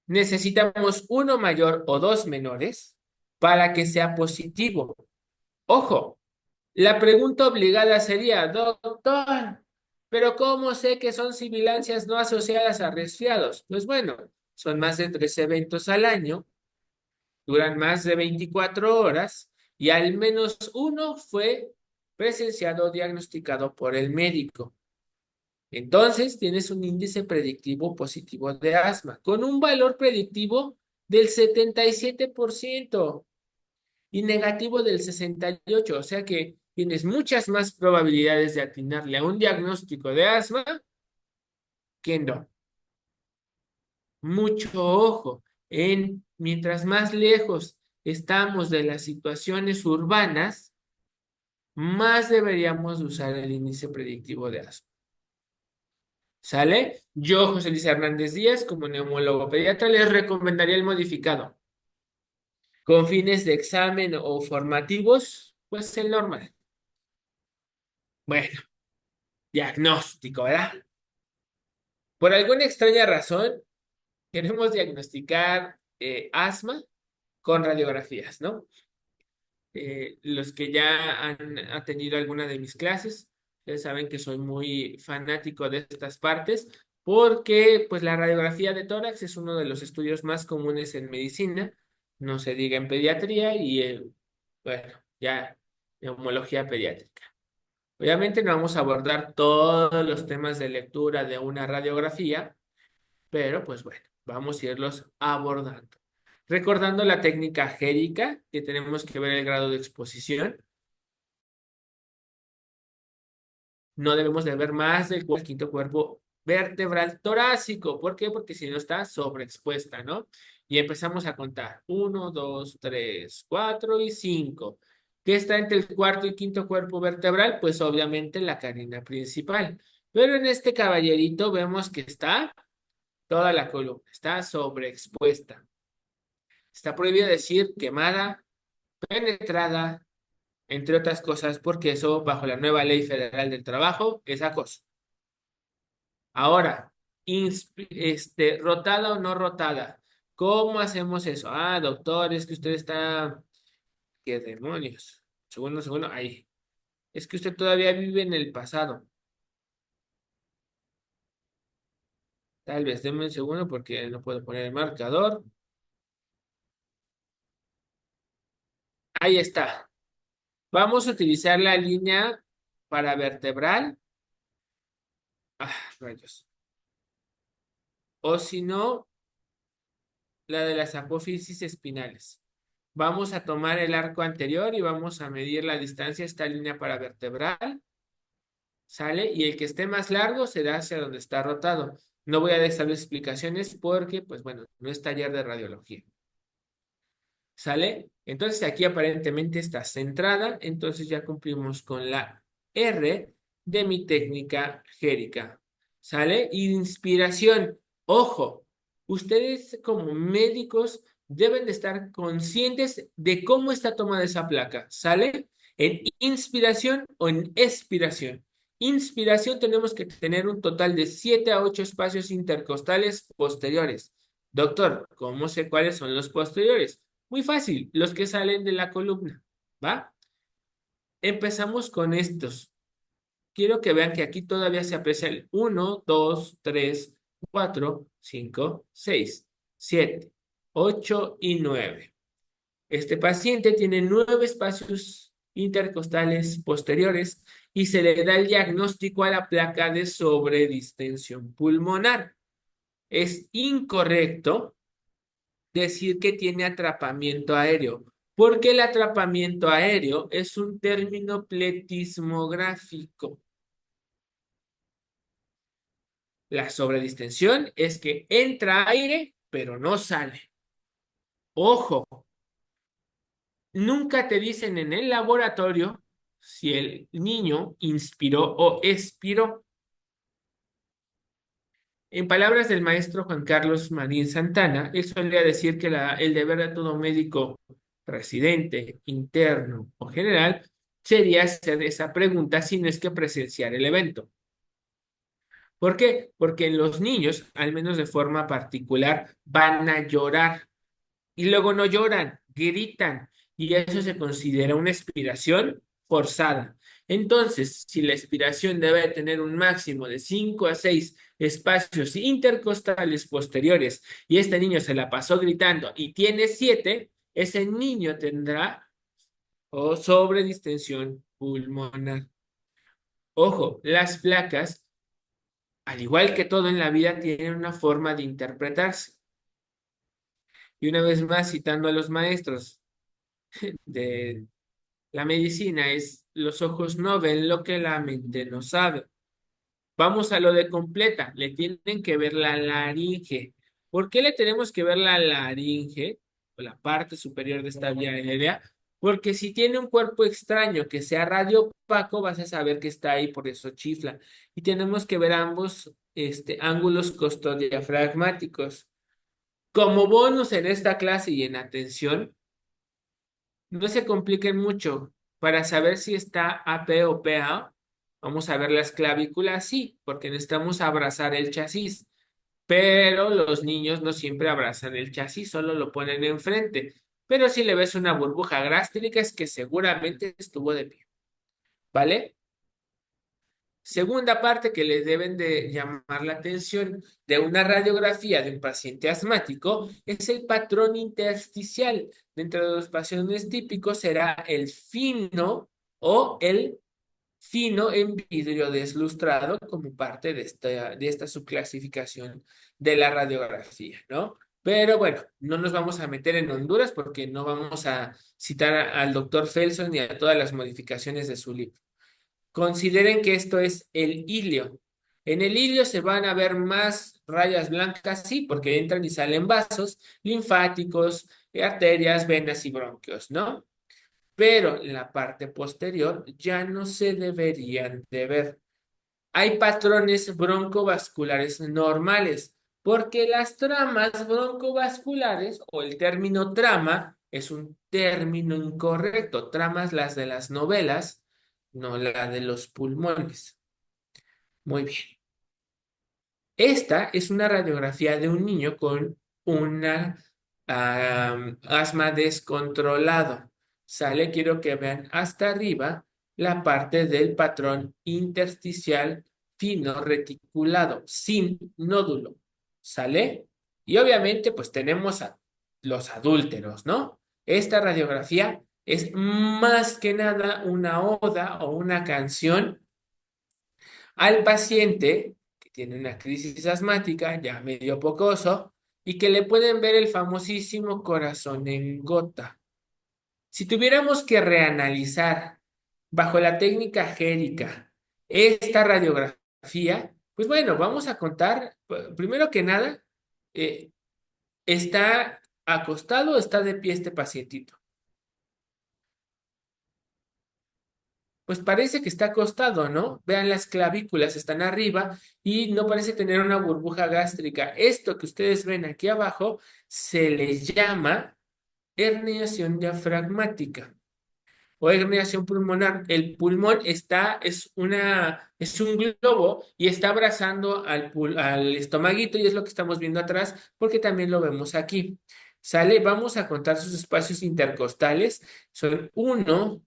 necesitamos uno mayor o dos menores para que sea positivo. Ojo, la pregunta obligada sería, doctor, ¿pero cómo sé que son sibilancias no asociadas a resfriados? Pues bueno, son más de 3 eventos al año, duran más de 24 horas y al menos uno fue presenciado o diagnosticado por el médico. Entonces, tienes un índice predictivo positivo de asma con un valor predictivo del 77% y negativo del 68%, o sea que tienes muchas más probabilidades de atinarle a un diagnóstico de asma que no. Mucho ojo, mientras más lejos estamos de las situaciones urbanas, más deberíamos usar el índice predictivo de asma. ¿Sale? Yo, José Luis Hernández Díaz, como neumólogo pediatra, les recomendaría el modificado. Con fines de examen o formativos, pues el normal. Bueno, diagnóstico, ¿verdad? Por alguna extraña razón, queremos diagnosticar asma con radiografías, ¿no? Los que ya han atendido alguna de mis clases, ustedes saben que soy muy fanático de estas partes, porque pues la radiografía de tórax es uno de los estudios más comunes en medicina, no se diga en pediatría y bueno, ya neumología pediátrica. Obviamente no vamos a abordar todos los temas de lectura de una radiografía, pero pues bueno, vamos a irlos abordando. Recordando la técnica gérica, que tenemos que ver el grado de exposición, no debemos de ver más del quinto cuerpo vertebral torácico. ¿Por qué? Porque si no está sobreexpuesta, ¿no? Y empezamos a contar. 1, 2, 3, 4 y 5. ¿Qué está entre el cuarto y quinto cuerpo vertebral? Pues obviamente la carina principal. Pero en este caballerito vemos que está toda la columna, está sobreexpuesta. Está prohibido decir quemada, penetrada, entre otras cosas, porque eso, bajo la nueva Ley Federal del Trabajo, es acoso. Ahora, rotada o no rotada. ¿Cómo hacemos eso? Ah, doctor, es que usted está... ¿Qué demonios? Segundo, segundo, ahí. Es que usted todavía vive en el pasado. Tal vez, denme un segundo porque no puedo poner el marcador. Ahí está. Vamos a utilizar la línea para vertebral. Ah, rayos. O si no, la de las apófisis espinales. Vamos a tomar el arco anterior y vamos a medir la distancia, esta línea para vertebral, ¿sale? Y el que esté más largo será hacia donde está rotado. No voy a dar explicaciones porque, pues bueno, no es taller de radiología. ¿Sale? Entonces aquí aparentemente está centrada, entonces ya cumplimos con la R de mi técnica gérica. ¿Sale? Inspiración. Ojo, ustedes como médicos deben de estar conscientes de cómo está tomada esa placa. ¿Sale? En inspiración o en expiración. Inspiración tenemos que tener un total de 7 a 8 espacios intercostales posteriores. Doctor, ¿cómo sé cuáles son los posteriores? Muy fácil, los que salen de la columna, ¿va? Empezamos con estos. Quiero que vean que aquí todavía se aprecia el 1, 2, 3, 4, 5, 6, 7, 8 y 9. Este paciente tiene 9 espacios intercostales posteriores y se le da el diagnóstico a la placa de sobredistensión pulmonar. Es incorrecto decir que tiene atrapamiento aéreo, porque el atrapamiento aéreo es un término pletismográfico. La sobredistensión es que entra aire, pero no sale. Ojo, nunca te dicen en el laboratorio si el niño inspiró o expiró. En palabras del maestro Juan Carlos Marín Santana, él solía decir que el deber de todo médico residente, interno o general sería hacer esa pregunta si no es que presenciar el evento. ¿Por qué? Porque en los niños, al menos de forma particular, van a llorar y luego no lloran, gritan y eso se considera una expiración forzada. Entonces, si la expiración debe tener un máximo de 5 a 6 espacios intercostales posteriores y este niño se la pasó gritando y tiene 7, ese niño tendrá sobredistensión pulmonar. Ojo, las placas, al igual que todo en la vida, tienen una forma de interpretarse. Y una vez más, citando a los maestros de la medicina, es los ojos no ven lo que la mente no sabe. Vamos a lo de completa, le tienen que ver la laringe. ¿Por qué le tenemos que ver la laringe o la parte superior de esta vía aérea? Porque si tiene un cuerpo extraño que sea radiopaco, vas a saber que está ahí, por eso chifla. Y tenemos que ver ambos ángulos costodiafragmáticos. Como bonus en esta clase y en atención, no se compliquen mucho. Para saber si está AP o PA, vamos a ver las clavículas, sí, porque necesitamos abrazar el chasis. Pero los niños no siempre abrazan el chasis, solo lo ponen enfrente. Pero si le ves una burbuja gástrica es que seguramente estuvo de pie, ¿vale? Segunda parte que les deben de llamar la atención de una radiografía de un paciente asmático es el patrón intersticial. Dentro de los patrones típicos será el fino o el fino en vidrio deslustrado como parte de esta subclasificación de la radiografía, ¿no? Pero bueno, no nos vamos a meter en Honduras porque no vamos a citar al doctor Felson ni a todas las modificaciones de su libro. Consideren que esto es el ilio. En el ilio se van a ver más rayas blancas, sí, porque entran y salen vasos linfáticos, arterias, venas y bronquios, ¿no? Pero en la parte posterior ya no se deberían de ver. Hay patrones broncovasculares normales, porque las tramas broncovasculares o el término trama es un término incorrecto. Tramas las de las novelas, no la de los pulmones. Muy bien. Esta es una radiografía de un niño con una asma descontrolado. Sale, quiero que vean hasta arriba la parte del patrón intersticial fino reticulado, sin nódulo. ¿Sale? Y obviamente, pues tenemos a los adúlteros, ¿no? Esta radiografía es más que nada una oda o una canción al paciente que tiene una crisis asmática ya medio pocoso y que le pueden ver el famosísimo corazón en gota. Si tuviéramos que reanalizar bajo la técnica gérica esta radiografía, pues bueno, vamos a contar, primero que nada, eh, ¿está acostado o está de pie este pacientito? Pues parece que está acostado, ¿no? Vean, las clavículas están arriba y no parece tener una burbuja gástrica. Esto que ustedes ven aquí abajo se le llama herniación diafragmática o herniación pulmonar. El pulmón es un globo y está abrazando al estomaguito y es lo que estamos viendo atrás porque también lo vemos aquí. Sale, vamos a contar sus espacios intercostales. Son uno,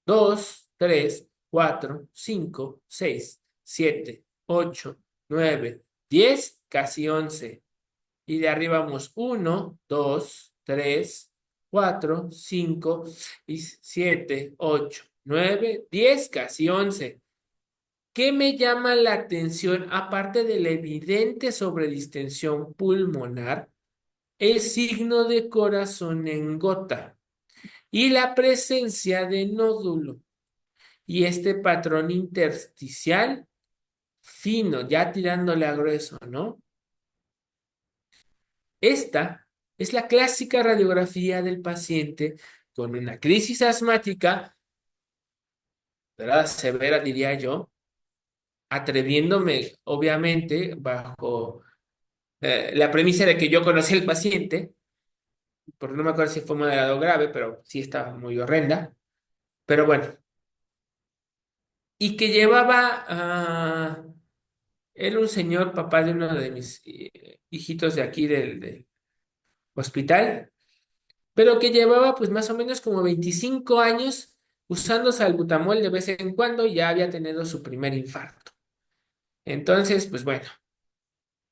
2, 3, 4, 5, 6, 7, 8, 9, 10, casi 11. Y de arriba vamos 1, 2, 3, 4, 5, 7, 8, 9, 10, casi 11. ¿Qué me llama la atención, aparte de la evidente sobredistensión pulmonar? El signo de corazón en gota y la presencia de nódulo. Y este patrón intersticial fino, ya tirándole a grueso, ¿no? Esta es la clásica radiografía del paciente con una crisis asmática, ¿verdad? Severa, diría yo, atreviéndome, obviamente, bajo la premisa de que yo conocí al paciente, porque no me acuerdo si fue moderado o grave, pero sí estaba muy horrenda, pero bueno, y que llevaba era un señor, papá de uno de mis hijitos de aquí del hospital, pero que llevaba pues más o menos como 25 años usando salbutamol de vez en cuando y ya había tenido su primer infarto. Entonces, pues bueno,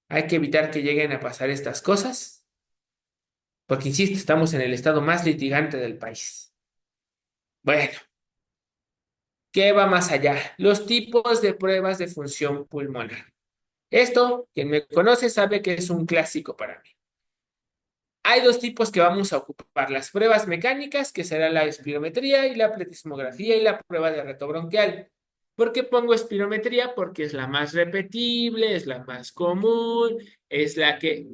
hay que evitar que lleguen a pasar estas cosas, porque insisto, estamos en el estado más litigante del país. Bueno, ¿qué va más allá? Los tipos de pruebas de función pulmonar. Esto, quien me conoce sabe que es un clásico para mí. Hay dos tipos que vamos a ocupar, las pruebas mecánicas, que será la espirometría y la pletismografía y la prueba de reto bronquial. ¿Por qué pongo espirometría? Porque es la más repetible, es la más común, es la que,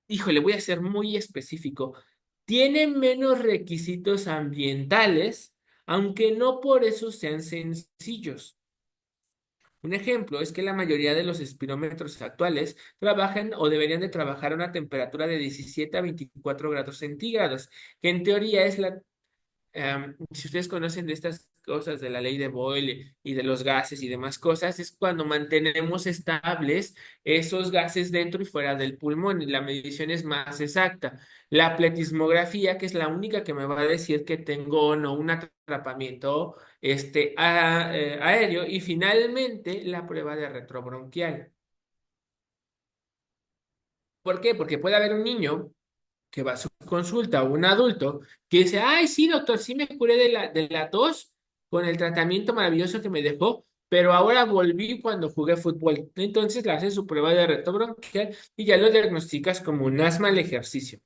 híjole, voy a ser muy específico, tiene menos requisitos ambientales, aunque no por eso sean sencillos. Un ejemplo es que la mayoría de los espirómetros actuales trabajan o deberían de trabajar a una temperatura de 17 a 24 grados centígrados, que en teoría es la si ustedes conocen de estas cosas de la ley de Boyle y de los gases y demás cosas, es cuando mantenemos estables esos gases dentro y fuera del pulmón y la medición es más exacta. La pletismografía, que es la única que me va a decir que tengo o no un atrapamiento aéreo, y finalmente la prueba de retrobronquial. ¿Por qué? Porque puede haber un niño que va a su consulta o un adulto que dice, ay, sí, doctor, sí me curé de la tos con el tratamiento maravilloso que me dejó, pero ahora volví cuando jugué fútbol. Entonces le haces su prueba de reto bronquial y ya lo diagnosticas como un asma al ejercicio.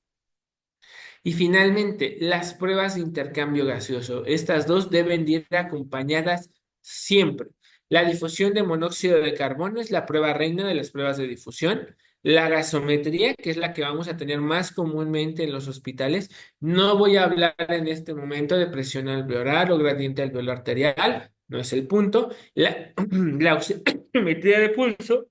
Y finalmente, las pruebas de intercambio gaseoso. Estas dos deben de ir acompañadas siempre. La difusión de monóxido de carbono es la prueba reina de las pruebas de difusión. La gasometría, que es la que vamos a tener más comúnmente en los hospitales. No voy a hablar en este momento de presión alveolar o gradiente alveolar arterial, no es el punto. La oximetría de pulso,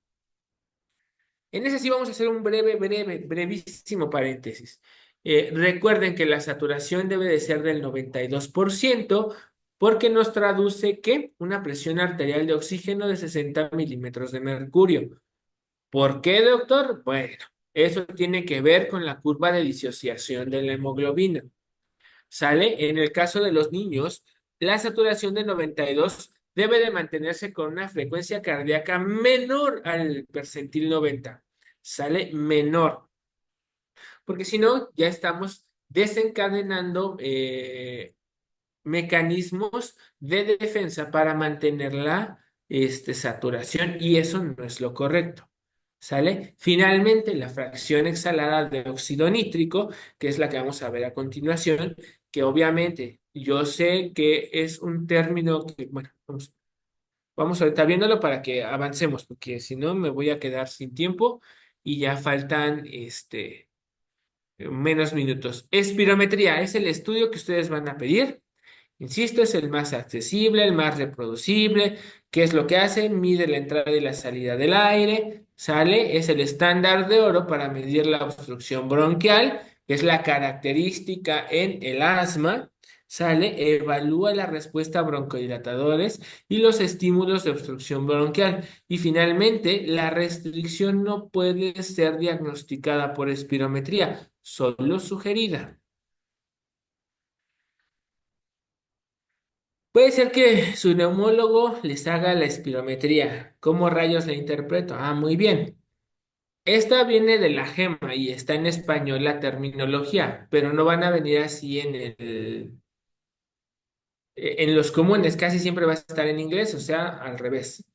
en ese sí vamos a hacer un brevísimo paréntesis. Recuerden que la saturación debe de ser del 92% porque nos traduce que una presión arterial de oxígeno de 60 milímetros de mercurio. ¿Por qué, doctor? Bueno, eso tiene que ver con la curva de disociación de la hemoglobina. ¿Sale? En el caso de los niños, la saturación de 92 debe de mantenerse con una frecuencia cardíaca menor al percentil 90. ¿Sale? Menor. Porque si no, ya estamos desencadenando mecanismos de defensa para mantener la saturación y eso no es lo correcto. ¿Sale? Finalmente, la fracción exhalada de óxido nítrico, que es la que vamos a ver a continuación, que obviamente yo sé que es un término que, bueno, vamos ahorita viéndolo para que avancemos, porque si no me voy a quedar sin tiempo y ya faltan menos minutos. Espirometría es el estudio que ustedes van a pedir. Insisto, es el más accesible, el más reproducible. ¿Qué es lo que hace? Mide la entrada y la salida del aire. Sale, es el estándar de oro para medir la obstrucción bronquial, que es la característica en el asma. Sale, evalúa la respuesta a broncodilatadores y los estímulos de obstrucción bronquial. Y finalmente, la restricción no puede ser diagnosticada por espirometría, solo sugerida. Puede ser que su neumólogo les haga la espirometría. ¿Cómo rayos la interpreto? Ah, muy bien. Esta viene de la GEMA y está en español la terminología, pero no van a venir así en los comunes. Casi siempre va a estar en inglés, o sea, al revés.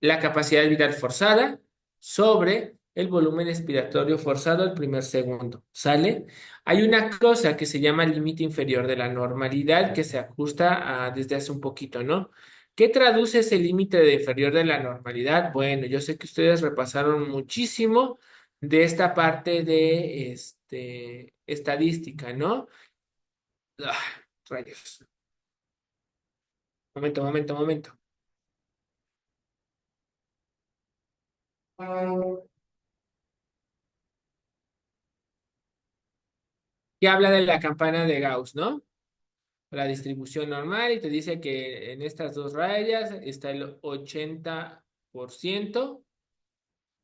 La capacidad vital forzada sobre el volumen expiratorio forzado el primer segundo. ¿Sale? Hay una cosa que se llama límite inferior de la normalidad que se ajusta desde hace un poquito, ¿no? ¿Qué traduce ese límite de inferior de la normalidad? Bueno, yo sé que ustedes repasaron muchísimo de esta parte de estadística, ¿no? Ah, rayos. Momento, momento, momento. Que habla de la campana de Gauss, ¿no? La distribución normal y te dice que en estas dos rayas está el 80%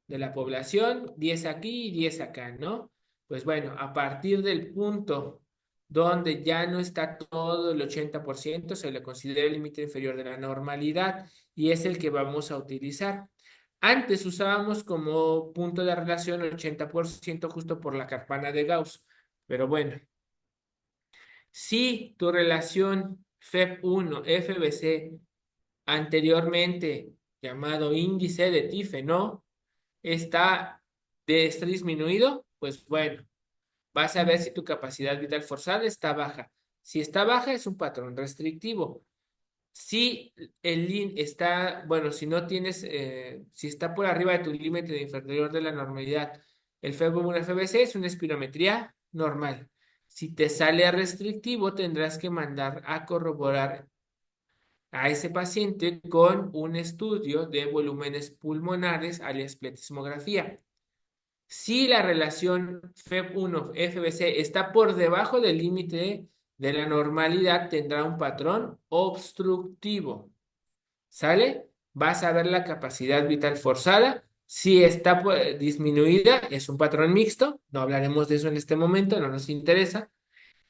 de la población, 10 aquí y 10 acá, ¿no? Pues bueno, a partir del punto donde ya no está todo el 80%, se le considera el límite inferior de la normalidad y es el que vamos a utilizar. Antes usábamos como punto de relación el 80% justo por la campana de Gauss, pero bueno. Si tu relación FEP1, FBC, anteriormente llamado índice de Tifenó, está disminuido, pues bueno, vas a ver si tu capacidad vital forzada está baja. Si está baja, es un patrón restrictivo. Si el LIN está, bueno, si no tienes, si está por arriba de tu límite de inferior de la normalidad, el FEB1 FBC es una espirometría normal. Si te sale restrictivo, tendrás que mandar a corroborar a ese paciente con un estudio de volúmenes pulmonares, alias pletismografía. Si la relación FEP1-FBC está por debajo del límite de la normalidad, tendrá un patrón obstructivo. ¿Sale? Vas a ver la capacidad vital forzada. Si está disminuida, es un patrón mixto. No hablaremos de eso en este momento, no nos interesa.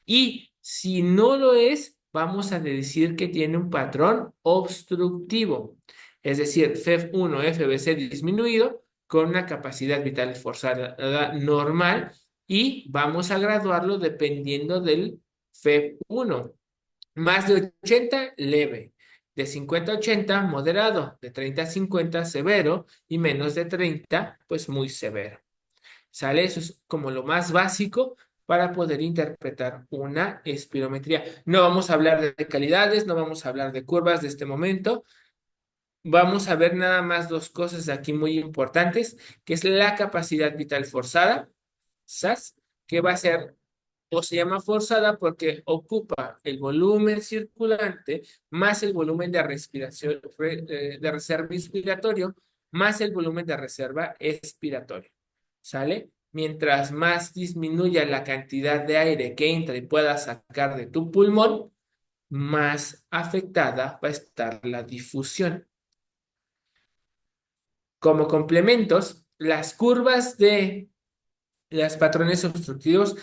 Y si no lo es, vamos a decir que tiene un patrón obstructivo. Es decir, FEV1, FBC disminuido con una capacidad vital forzada normal y vamos a graduarlo dependiendo del FEV1. Más de 80, leve. De 50 a 80, moderado. De 30 a 50, severo. Y menos de 30, pues muy severo. ¿Sale? Eso es como lo más básico para poder interpretar una espirometría. No vamos a hablar de calidades, no vamos a hablar de curvas de este momento. Vamos a ver nada más dos cosas aquí muy importantes, que es la capacidad vital forzada, SAS, que va a ser o se llama forzada porque ocupa el volumen circulante más el volumen de respiración, de reserva inspiratorio, más el volumen de reserva expiratorio. ¿Sale? Mientras más disminuya la cantidad de aire que entra y puedas sacar de tu pulmón, más afectada va a estar la difusión. Como complementos, las curvas de los patrones obstructivos,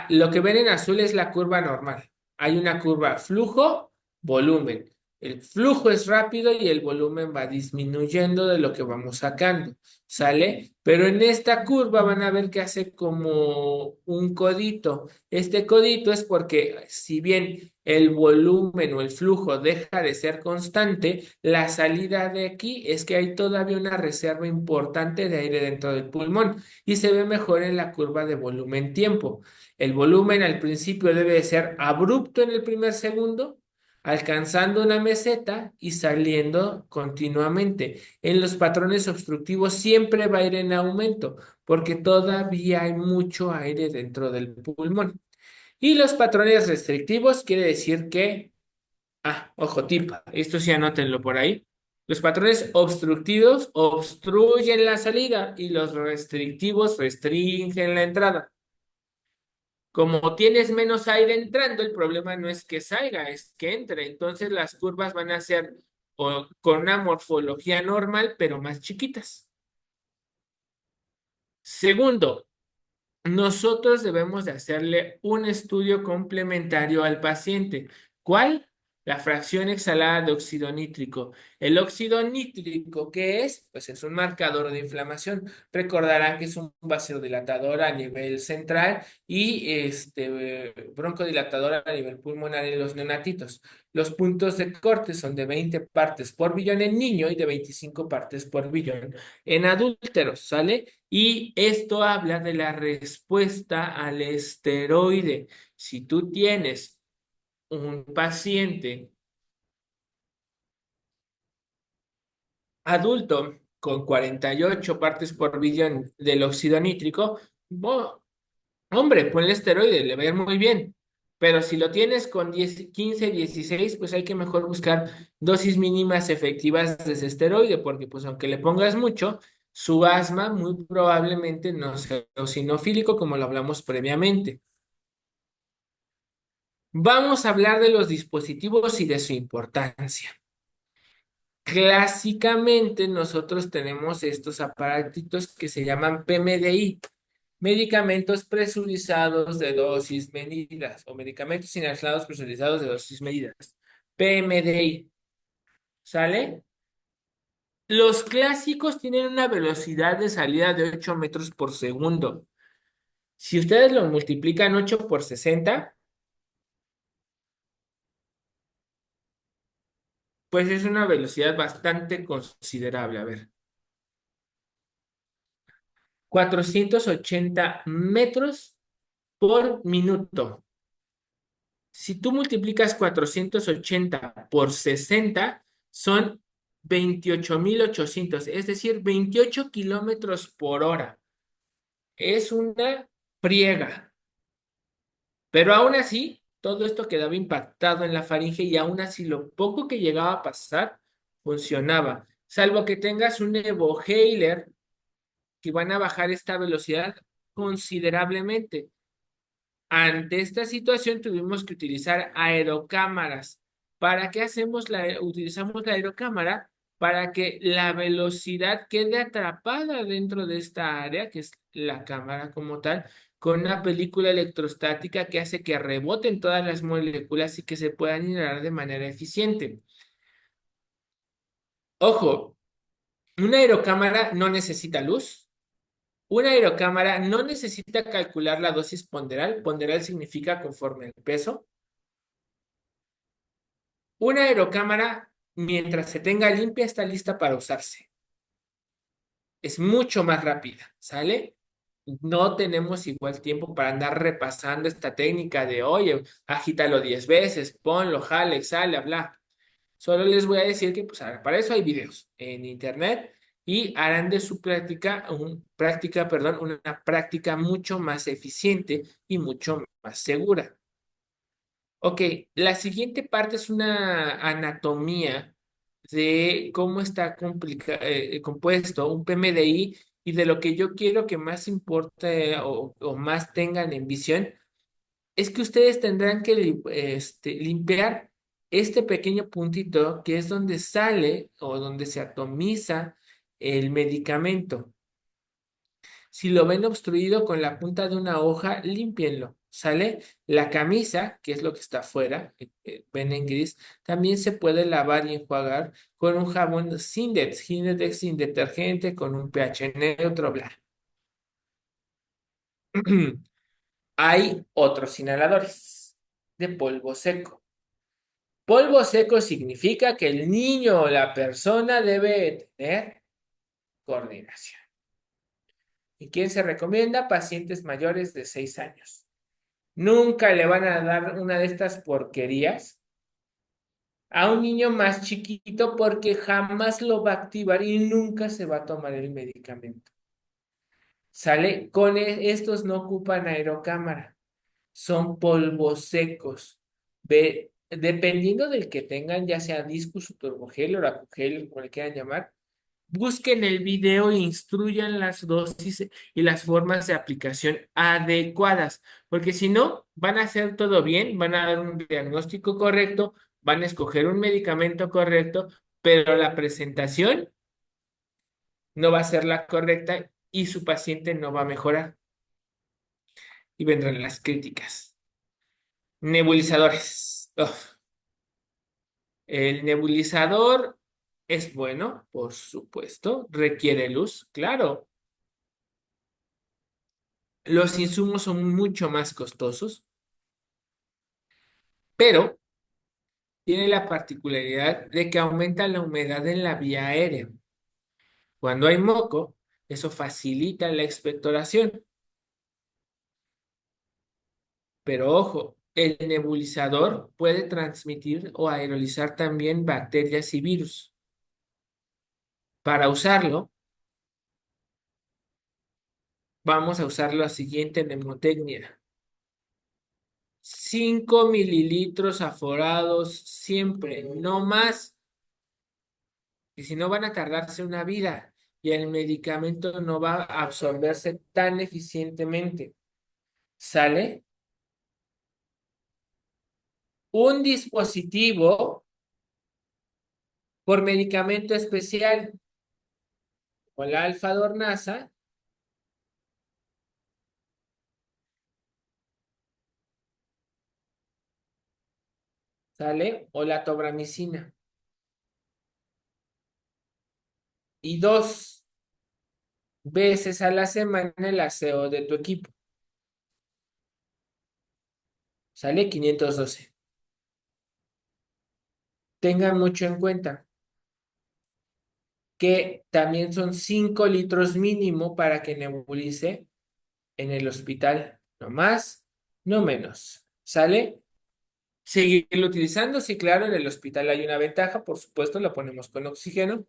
lo que ven en azul es la curva normal. Hay una curva flujo, volumen. El flujo es rápido y el volumen va disminuyendo de lo que vamos sacando, ¿sale? Pero en esta curva van a ver que hace como un codito. Este codito es porque si bien el volumen o el flujo deja de ser constante, la salida de aquí es que hay todavía una reserva importante de aire dentro del pulmón y se ve mejor en la curva de volumen-tiempo. El volumen al principio debe de ser abrupto en el primer segundo, alcanzando una meseta y saliendo continuamente. En los patrones obstructivos siempre va a ir en aumento porque todavía hay mucho aire dentro del pulmón. Y los patrones restrictivos quiere decir que, ojo tip, esto sí anótenlo por ahí. Los patrones obstructivos obstruyen la salida y los restrictivos restringen la entrada. Como tienes menos aire entrando, el problema no es que salga, es que entre. Entonces las curvas van a ser con una morfología normal, pero más chiquitas. Segundo, nosotros debemos de hacerle un estudio complementario al paciente. ¿Cuál? La fracción exhalada de óxido nítrico. El óxido nítrico, ¿qué es? Pues es un marcador de inflamación. Recordarán que es un vasodilatador a nivel central y broncodilatador a nivel pulmonar en los neonatitos. Los puntos de corte son de 20 partes por billón en niño y de 25 partes por billón en adúlteros, ¿sale? Y esto habla de la respuesta al esteroide. Si tú tienes un paciente adulto con 48 partes por billón del óxido nítrico, hombre, ponle esteroide, le va a ir muy bien. Pero si lo tienes con 10, 15, 16, pues hay que mejor buscar dosis mínimas efectivas de ese esteroide, porque pues aunque le pongas mucho, su asma muy probablemente no sea eosinofílico como lo hablamos previamente. Vamos a hablar de los dispositivos y de su importancia. Clásicamente nosotros tenemos estos aparatitos que se llaman PMDI, medicamentos presurizados de dosis medidas o medicamentos inhalados presurizados de dosis medidas. PMDI, ¿sale? Los clásicos tienen una velocidad de salida de 8 metros por segundo. Si ustedes lo multiplican 8 por 60, pues es una velocidad bastante considerable. A ver, 480 metros por minuto. Si tú multiplicas 480 por 60, son 28.800, es decir, 28 kilómetros por hora. Es una friega. Pero aún así, todo esto quedaba impactado en la faringe y aún así lo poco que llegaba a pasar funcionaba, salvo que tengas un evohailer que van a bajar esta velocidad considerablemente. Ante esta situación tuvimos que utilizar aerocámaras. ¿Para qué utilizamos la aerocámara? Para que la velocidad quede atrapada dentro de esta área, que es la cámara como tal, con una película electrostática que hace que reboten todas las moléculas y que se puedan generar de manera eficiente. Ojo, una aerocámara no necesita luz. Una aerocámara no necesita calcular la dosis ponderal. Ponderal significa conforme al peso. Una aerocámara, mientras se tenga limpia, está lista para usarse. Es mucho más rápida, ¿sale? No tenemos igual tiempo para andar repasando esta técnica de, oye, agítalo 10 veces, ponlo, jale, exhala, bla. Solo les voy a decir que pues, para eso hay videos en internet y harán de su una práctica mucho más eficiente y mucho más segura. Ok, la siguiente parte es una anatomía de cómo está compuesto un PMDI y de lo que yo quiero que más importe o más tengan en visión es que ustedes tendrán que limpiar este pequeño puntito que es donde sale o donde se atomiza el medicamento. Si lo ven obstruido con la punta de una hoja, límpienlo. ¿Sale? La camisa, que es lo que está afuera, ven en gris, también se puede lavar y enjuagar con un jabón Sindex, Sindex sin detergente, con un pH neutro, bla. Hay otros inhaladores de polvo seco. Polvo seco significa que el niño o la persona debe tener coordinación. ¿Y quién se recomienda? Pacientes mayores de 6 años. Nunca le van a dar una de estas porquerías a un niño más chiquito porque jamás lo va a activar y nunca se va a tomar el medicamento. ¿Sale? Estos no ocupan aerocámara, son polvos secos. Dependiendo del que tengan, ya sea discus o turbogel o racugel, como le quieran llamar, busquen el video e instruyan las dosis y las formas de aplicación adecuadas, porque si no, van a hacer todo bien, van a dar un diagnóstico correcto, van a escoger un medicamento correcto, pero la presentación no va a ser la correcta y su paciente no va a mejorar y vendrán las críticas. Nebulizadores. Uf. El nebulizador es bueno, por supuesto, requiere luz, claro. Los insumos son mucho más costosos, pero tiene la particularidad de que aumenta la humedad en la vía aérea. Cuando hay moco, eso facilita la expectoración. Pero ojo, el nebulizador puede transmitir o aerolizar también bacterias y virus. Para usarlo, vamos a usar la siguiente mnemotecnia. 5 mililitros aforados siempre, no más. Y si no van a tardarse una vida y el medicamento no va a absorberse tan eficientemente. ¿Sale? Un dispositivo por medicamento especial o la alfa-dornasa, ¿sale? O la tobramicina. Y 2 veces a la semana el aseo de tu equipo. ¿Sale? 512. Tengan mucho en cuenta que también son 5 litros mínimo para que nebulice en el hospital. No más, no menos. ¿Sale? Seguirlo utilizando, sí, claro, en el hospital hay una ventaja, por supuesto, lo ponemos con oxígeno,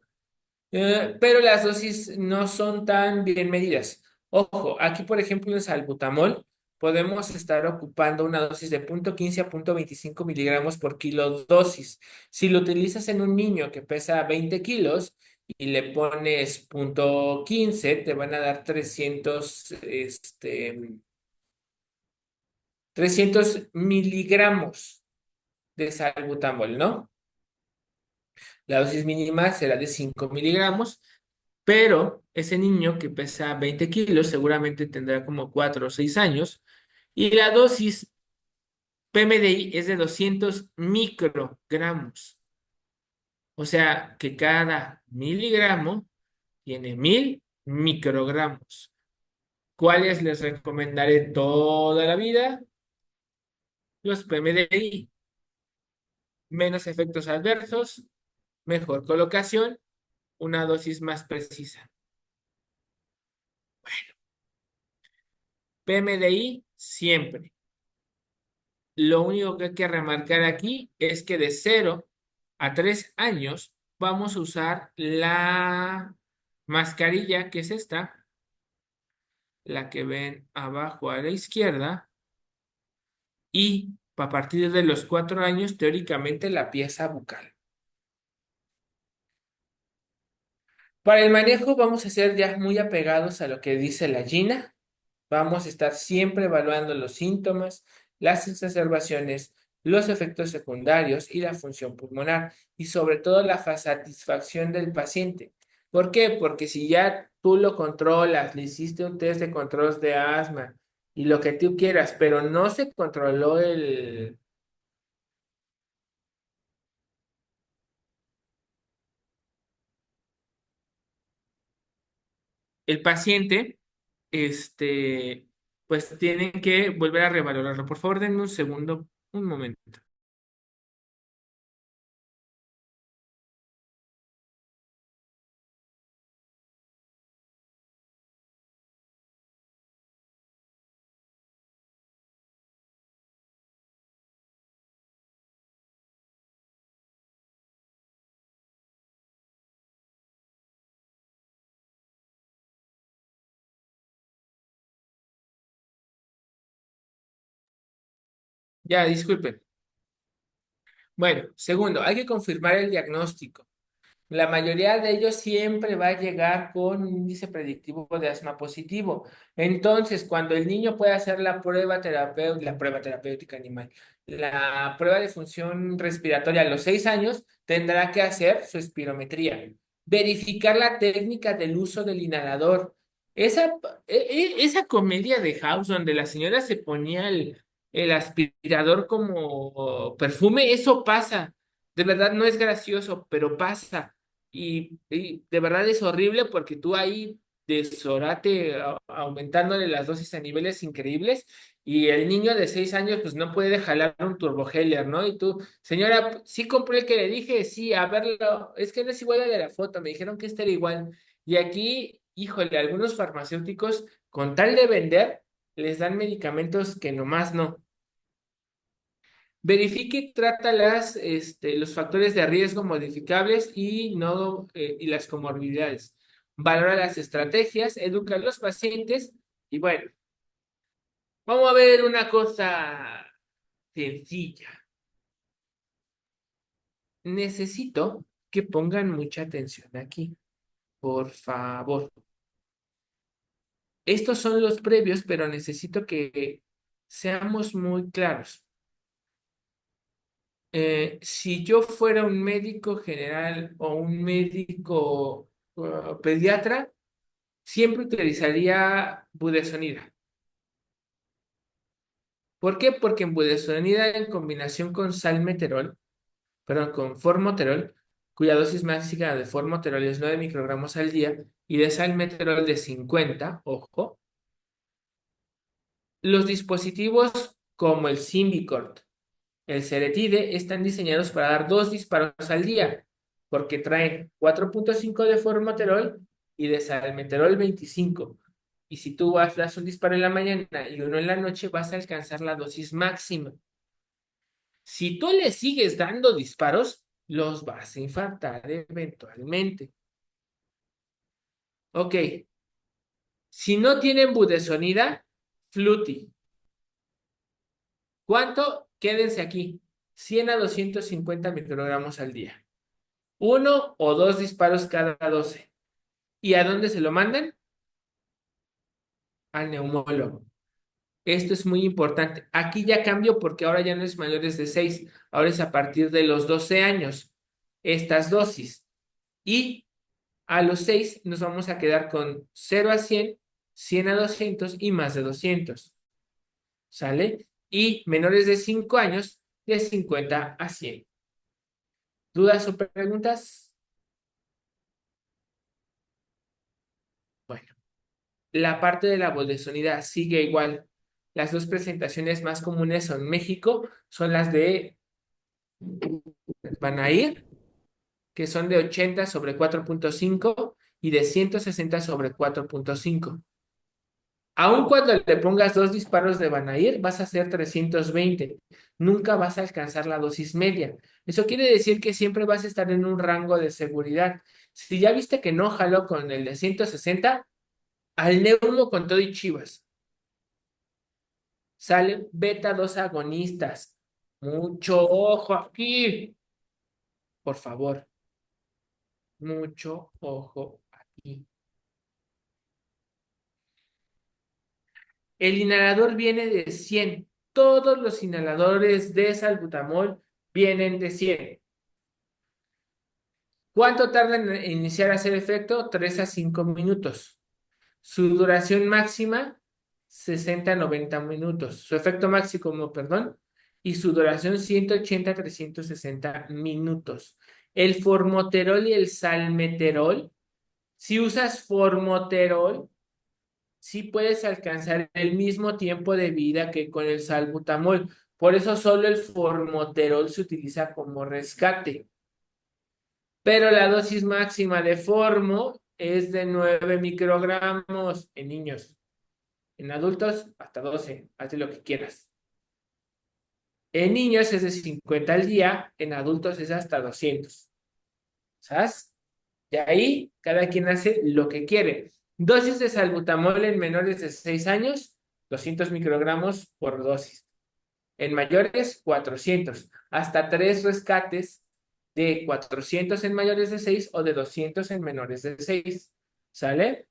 pero las dosis no son tan bien medidas. Ojo, aquí, por ejemplo, en salbutamol, podemos estar ocupando una dosis de 0,15 a 0,25 miligramos por kilo dosis. Si lo utilizas en un niño que pesa 20 kilos y le pones 0,15, te van a dar 300 miligramos de salbutamol, ¿no? La dosis mínima será de 5 miligramos, pero ese niño que pesa 20 kilos seguramente tendrá como 4 o 6 años y la dosis PMDI es de 200 microgramos. O sea que cada miligramo tiene 1,000 microgramos. ¿Cuáles les recomendaré toda la vida? Los PMDI. Menos efectos adversos, mejor colocación, una dosis más precisa. PMDI siempre. Lo único que hay que remarcar aquí es que de 0 a 3 años vamos a usar la mascarilla, que es esta, la que ven abajo a la izquierda, y a partir de los 4 años, teóricamente, la pieza bucal. Para el manejo vamos a ser ya muy apegados a lo que dice la GINA. Vamos a estar siempre evaluando los síntomas, las exacerbaciones, los efectos secundarios y la función pulmonar y sobre todo la satisfacción del paciente. ¿Por qué? Porque si ya tú lo controlas, le hiciste un test de control de asma y lo que tú quieras, pero no se controló el paciente, este, pues tienen que volver a revalorarlo. Por favor, denme un segundo, un momento. Ya, disculpen. Bueno, segundo, hay que confirmar el diagnóstico. La mayoría de ellos siempre va a llegar con un índice predictivo de asma positivo. Entonces, cuando el niño puede hacer la prueba terapéutica animal, la prueba de función respiratoria a los 6 años, tendrá que hacer su espirometría. Verificar la técnica del uso del inhalador. Esa comedia de House donde la señora se ponía el aspirador como perfume, eso pasa. De verdad no es gracioso, pero pasa. Y de verdad es horrible porque tú ahí desorate aumentándole las dosis a niveles increíbles y el niño de 6 años pues no puede jalar un turbogeller, ¿no? Y tú, señora, sí compré el que le dije, sí, a verlo, es que no es igual al de la foto, me dijeron que este era igual. Y aquí, híjole, algunos farmacéuticos con tal de vender les dan medicamentos que nomás no. Verifique y trata los factores de riesgo modificables y, no, y las comorbilidades. Valora las estrategias, educa a los pacientes y bueno, vamos a ver una cosa sencilla. Necesito que pongan mucha atención aquí, por favor. Estos son los previos, pero necesito que seamos muy claros. Si yo fuera un médico general o un médico pediatra, siempre utilizaría budesonida. ¿Por qué? Porque en budesonida en combinación con salmeterol, perdón, con formoterol, cuya dosis máxima de formoterol es 9 microgramos al día y de salmeterol de 50, ojo, los dispositivos como el Symbicort, el Ceretide están diseñados para dar 2 disparos al día, porque traen 4,5 de formoterol y de salmeterol 25. Y si tú das un disparo en la mañana y uno en la noche, vas a alcanzar la dosis máxima. Si tú le sigues dando disparos, los vas a infartar eventualmente. Ok, si no tienen budesonida, Fluti. ¿Cuánto? Quédense aquí. 100 a 250 microgramos al día. Uno o dos disparos cada 12. ¿Y a dónde se lo mandan? Al neumólogo. Esto es muy importante. Aquí ya cambio porque ahora ya no es mayores de 6. Ahora es a partir de los 12 años. Estas dosis. Y a los 6 nos vamos a quedar con 0 a 100, 100 a 200 y más de 200. ¿Sale? Y menores de 5 años, de 50 a 100. ¿Dudas o preguntas? Bueno, la parte de la bolsonida sigue igual. Las dos presentaciones más comunes son México, son las de Banair, que son de 80 sobre 4.5 y de 160 sobre 4.5. Aun cuando le pongas dos disparos de Banair, vas a hacer 320. Nunca vas a alcanzar la dosis media. Eso quiere decir que siempre vas a estar en un rango de seguridad. Si ya viste que no jaló con el de 160, al neumo con todo y chivas. Salen beta 2 agonistas. Mucho ojo aquí. Por favor, mucho ojo aquí. El inhalador viene de 100. Todos los inhaladores de salbutamol vienen de 100. ¿Cuánto tarda en iniciar a hacer efecto? 3 a 5 minutos. Su duración máxima, 60 a 90 minutos. Su efecto máximo, perdón. Y su duración, 180 a 360 minutos. El formoterol y el salmeterol, si usas formoterol, sí puedes alcanzar el mismo tiempo de vida que con el salbutamol. Por eso solo el formoterol se utiliza como rescate. Pero la dosis máxima de formo es de 9 microgramos en niños. En adultos, hasta 12. Haz lo que quieras. En niños es de 50 al día, en adultos es hasta 200. ¿Sabes? De ahí, cada quien hace lo que quiere. Dosis de salbutamol en menores de 6 años, 200 microgramos por dosis. En mayores, 400. Hasta 3 rescates de 400 en mayores de 6 o de 200 en menores de 6. ¿Sale?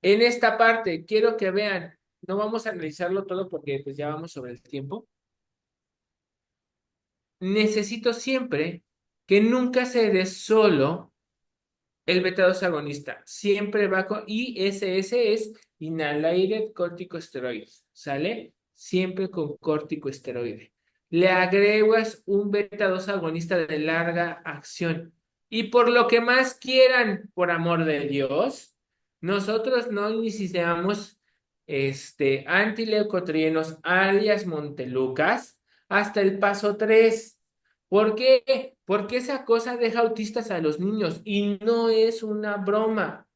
En esta parte, quiero que vean, no vamos a analizarlo todo porque pues ya vamos sobre el tiempo. Necesito siempre que nunca se dé solo el beta-2 agonista. Siempre va con ISS, es Inhalated Corticosteroids, ¿sale? Siempre con corticosteroide. Le agregas un beta-2 agonista de larga acción. Y por lo que más quieran, por amor de Dios, nosotros no iniciamos antileucotrienos alias Montelucas hasta el paso 3. ¿Por qué? Porque esa cosa deja autistas a los niños y no es una broma.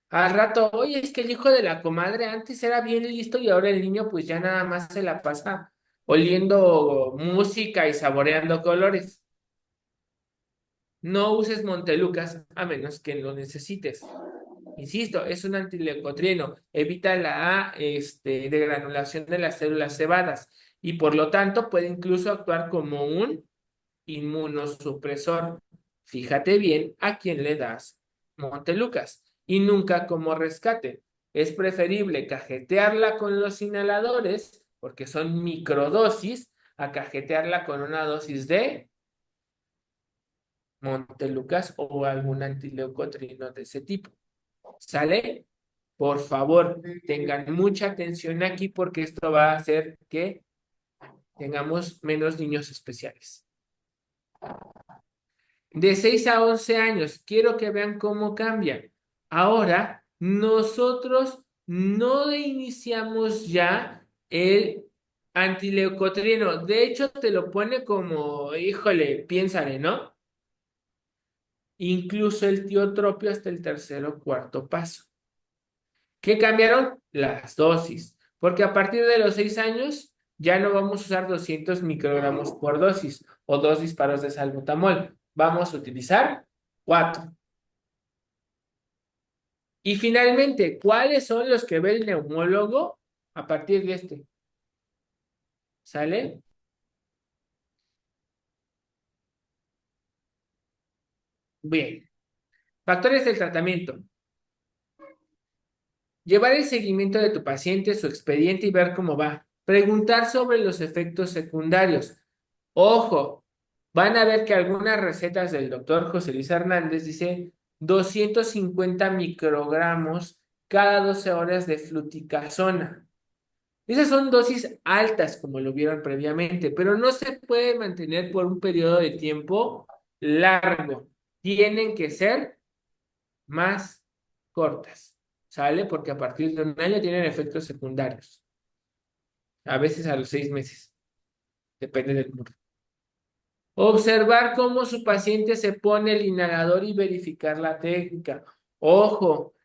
Al rato, oye, es que el hijo de la comadre antes era bien listo y ahora el niño pues ya nada más se la pasa oliendo música y saboreando colores. No uses Montelucas a menos que lo necesites. Insisto, es un antileucotrieno, evita la degranulación de las células cebadas y por lo tanto puede incluso actuar como un inmunosupresor. Fíjate bien a quién le das Montelucas y nunca como rescate. Es preferible cajetearla con los inhaladores porque son microdosis a cajetearla con una dosis de Montelucas o algún antileucotrino de ese tipo. ¿Sale? Por favor, tengan mucha atención aquí porque esto va a hacer que tengamos menos niños especiales. De 6 a 11 años, quiero que vean cómo cambian. Ahora, nosotros no iniciamos ya el antileucotrieno. De hecho, te lo pone como, híjole, piénsale, ¿no? Incluso el tiotropio hasta el tercer o cuarto paso. ¿Qué cambiaron? Las dosis. Porque a partir de los 6 años ya no vamos a usar 200 microgramos por dosis o 2 disparos de salbutamol. Vamos a utilizar 4. Y finalmente, ¿cuáles son los que ve el neumólogo? a partir de este. ¿Sale? Bien. Factores del tratamiento. Llevar el seguimiento de tu paciente, su expediente y ver cómo va. Preguntar sobre los efectos secundarios. Ojo, van a ver que algunas recetas del doctor José Luis Hernández dice 250 microgramos cada 12 horas de fluticasona. Esas son dosis altas, como lo vieron previamente, pero no se puede mantener por un periodo de tiempo largo. Tienen que ser más cortas, ¿sale? Porque a partir de un año tienen efectos secundarios, a veces a los 6 meses, depende del grupo. Observar cómo su paciente se pone el inhalador y verificar la técnica. Ojo,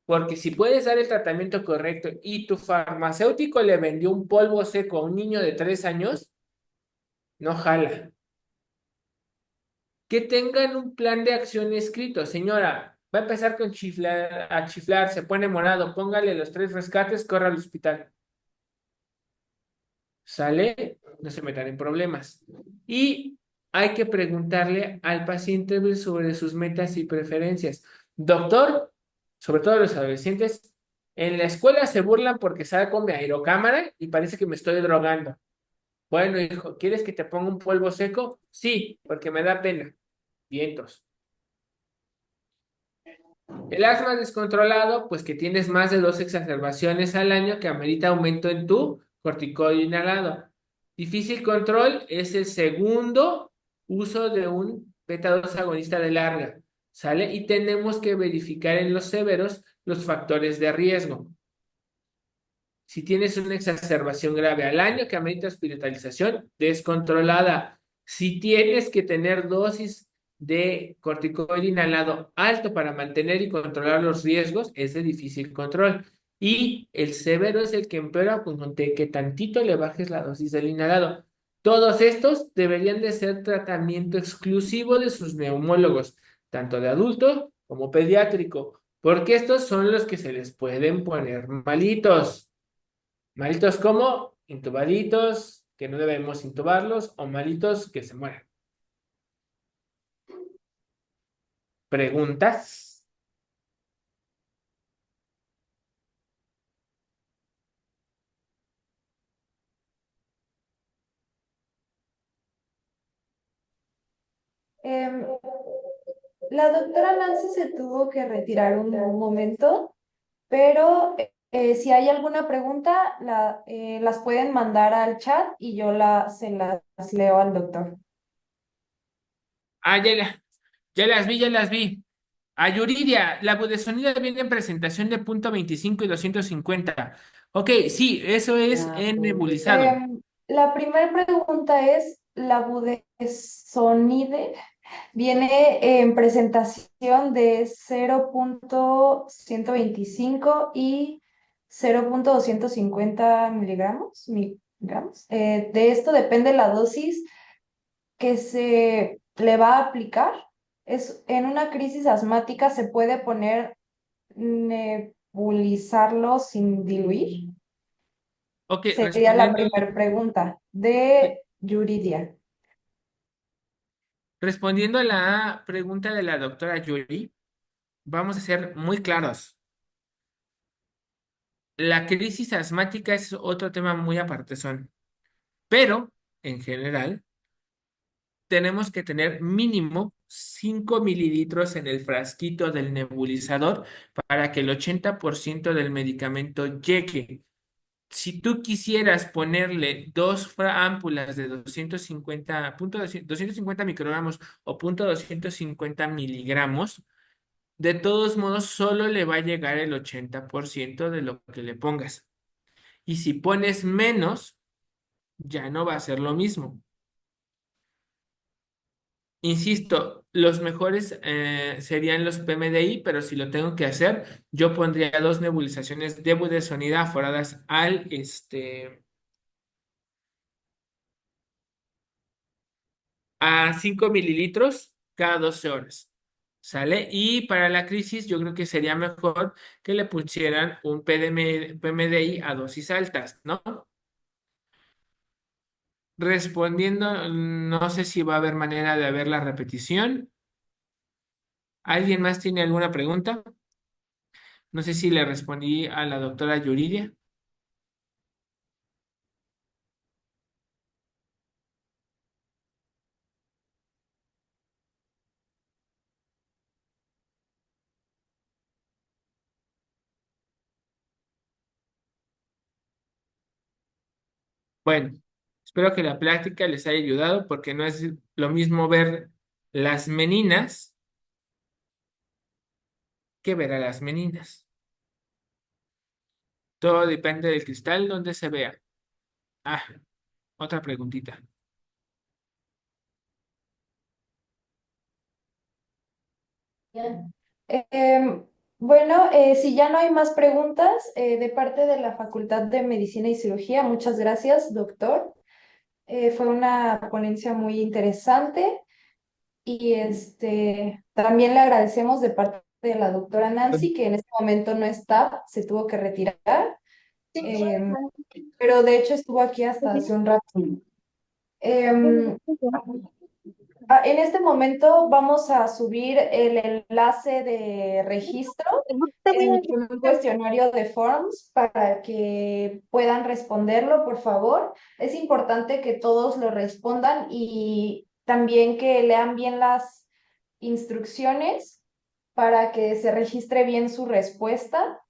porque si puedes dar el tratamiento correcto y tu farmacéutico le vendió un polvo seco a un niño de 3 años, no jala. Que tengan un plan de acción escrito. Señora, va a empezar con chiflar, a chiflar, se pone morado, póngale los 3 rescates, corra al hospital. ¿Sale? No se metan en problemas. Y hay que preguntarle al paciente sobre sus metas y preferencias. Doctor, sobre todo los adolescentes, en la escuela se burlan porque saco mi aerocámara y parece que me estoy drogando. Bueno, hijo, ¿quieres que te ponga un polvo seco? Sí, porque me da pena. Vientos. El asma descontrolado, pues que tienes más de 2 exacerbaciones al año que amerita aumento en tu corticoide inhalado. Difícil control es el segundo uso de un beta 2 agonista de larga, ¿sale? Y tenemos que verificar en los severos los factores de riesgo. Si tienes una exacerbación grave al año que amerita hospitalización descontrolada, si tienes que tener dosis de corticoide inhalado alto para mantener y controlar los riesgos, es de difícil control. Y el severo es el que empeora con que tantito le bajes la dosis del inhalado. Todos estos deberían de ser tratamiento exclusivo de sus neumólogos, tanto de adulto como pediátrico, porque estos son los que se les pueden poner malitos. Malitos como intubaditos, que no debemos intubarlos, o malitos que se mueren. ¿Preguntas? Em, la doctora Nancy se tuvo que retirar un momento, pero si hay alguna pregunta, las pueden mandar al chat y se las leo al doctor. Ah, ya las vi. A Yuridia, la budesonida viene en presentación de punto 25 y 250. Ok, sí, eso es en nebulizado. La primera pregunta es, ¿la budesonide viene en presentación de 0,125 y 0,250 miligramos? De esto depende la dosis que se le va a aplicar. En una crisis asmática se puede poner nebulizarlo sin diluir. Ok, Sería la respondiendo, primera pregunta de Yuridia. respondiendo a la pregunta de la doctora Yuri, vamos a ser muy claros. La crisis asmática es otro tema muy aparte, pero en general tenemos que tener mínimo 5 mililitros en el frasquito del nebulizador para que el 80% del medicamento llegue. Si tú quisieras ponerle dos ámpulas de 250 microgramos o 250 miligramos, de todos modos solo le va a llegar el 80% de lo que le pongas. Y si pones menos, ya no va a ser lo mismo. Insisto, los mejores serían los PMDI, pero si lo tengo que hacer, yo pondría 2 nebulizaciones de budesonida foradas a 5 mililitros cada 12 horas. ¿Sale? Y para la crisis yo creo que sería mejor que le pusieran un PMDI a dosis altas, ¿no? Respondiendo, no sé si va a haber manera de ver la repetición. ¿Alguien más tiene alguna pregunta? No sé si le respondí a la doctora Yuridia. Bueno, espero que la plática les haya ayudado porque no es lo mismo ver las meninas que ver a las meninas. Todo depende del cristal donde se vea. Ah, otra preguntita. Em, bueno, si ya no hay más preguntas de parte de la Facultad de Medicina y Cirugía, muchas gracias, doctor. Fue una ponencia muy interesante y también le agradecemos de parte de la doctora Nancy, que en este momento no está, se tuvo que retirar, em, pero de hecho estuvo aquí hasta hace un rato. Em, en este momento vamos a subir el enlace de registro con un cuestionario de forms para que puedan responderlo, por favor. Es importante que todos lo respondan y también que lean bien las instrucciones para que se registre bien su respuesta,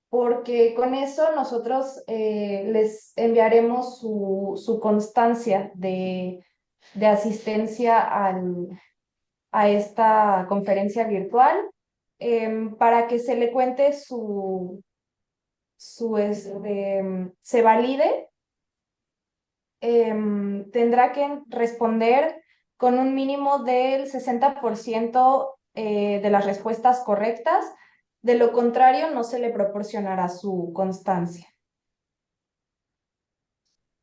porque con eso nosotros les enviaremos su constancia de asistencia a esta conferencia virtual, para que se le cuente se valide. Tendrá que responder con un mínimo del 60% de las respuestas correctas. De lo contrario, no se le proporcionará su constancia.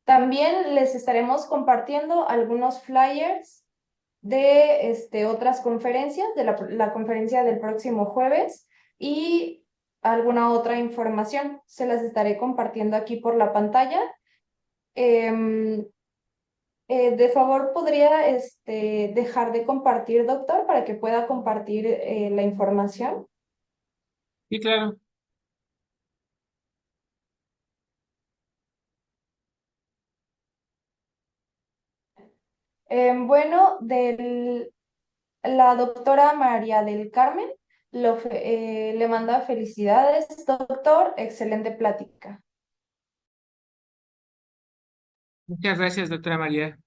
También les estaremos compartiendo algunos flyers de otras conferencias, de la conferencia del próximo jueves y alguna otra información. Se las estaré compartiendo aquí por la pantalla. Em, de favor, ¿podría dejar de compartir, doctor, para que pueda compartir la información? Sí, claro. Bueno, la doctora María del Carmen le manda felicidades, doctor, excelente plática. Muchas gracias, doctora María.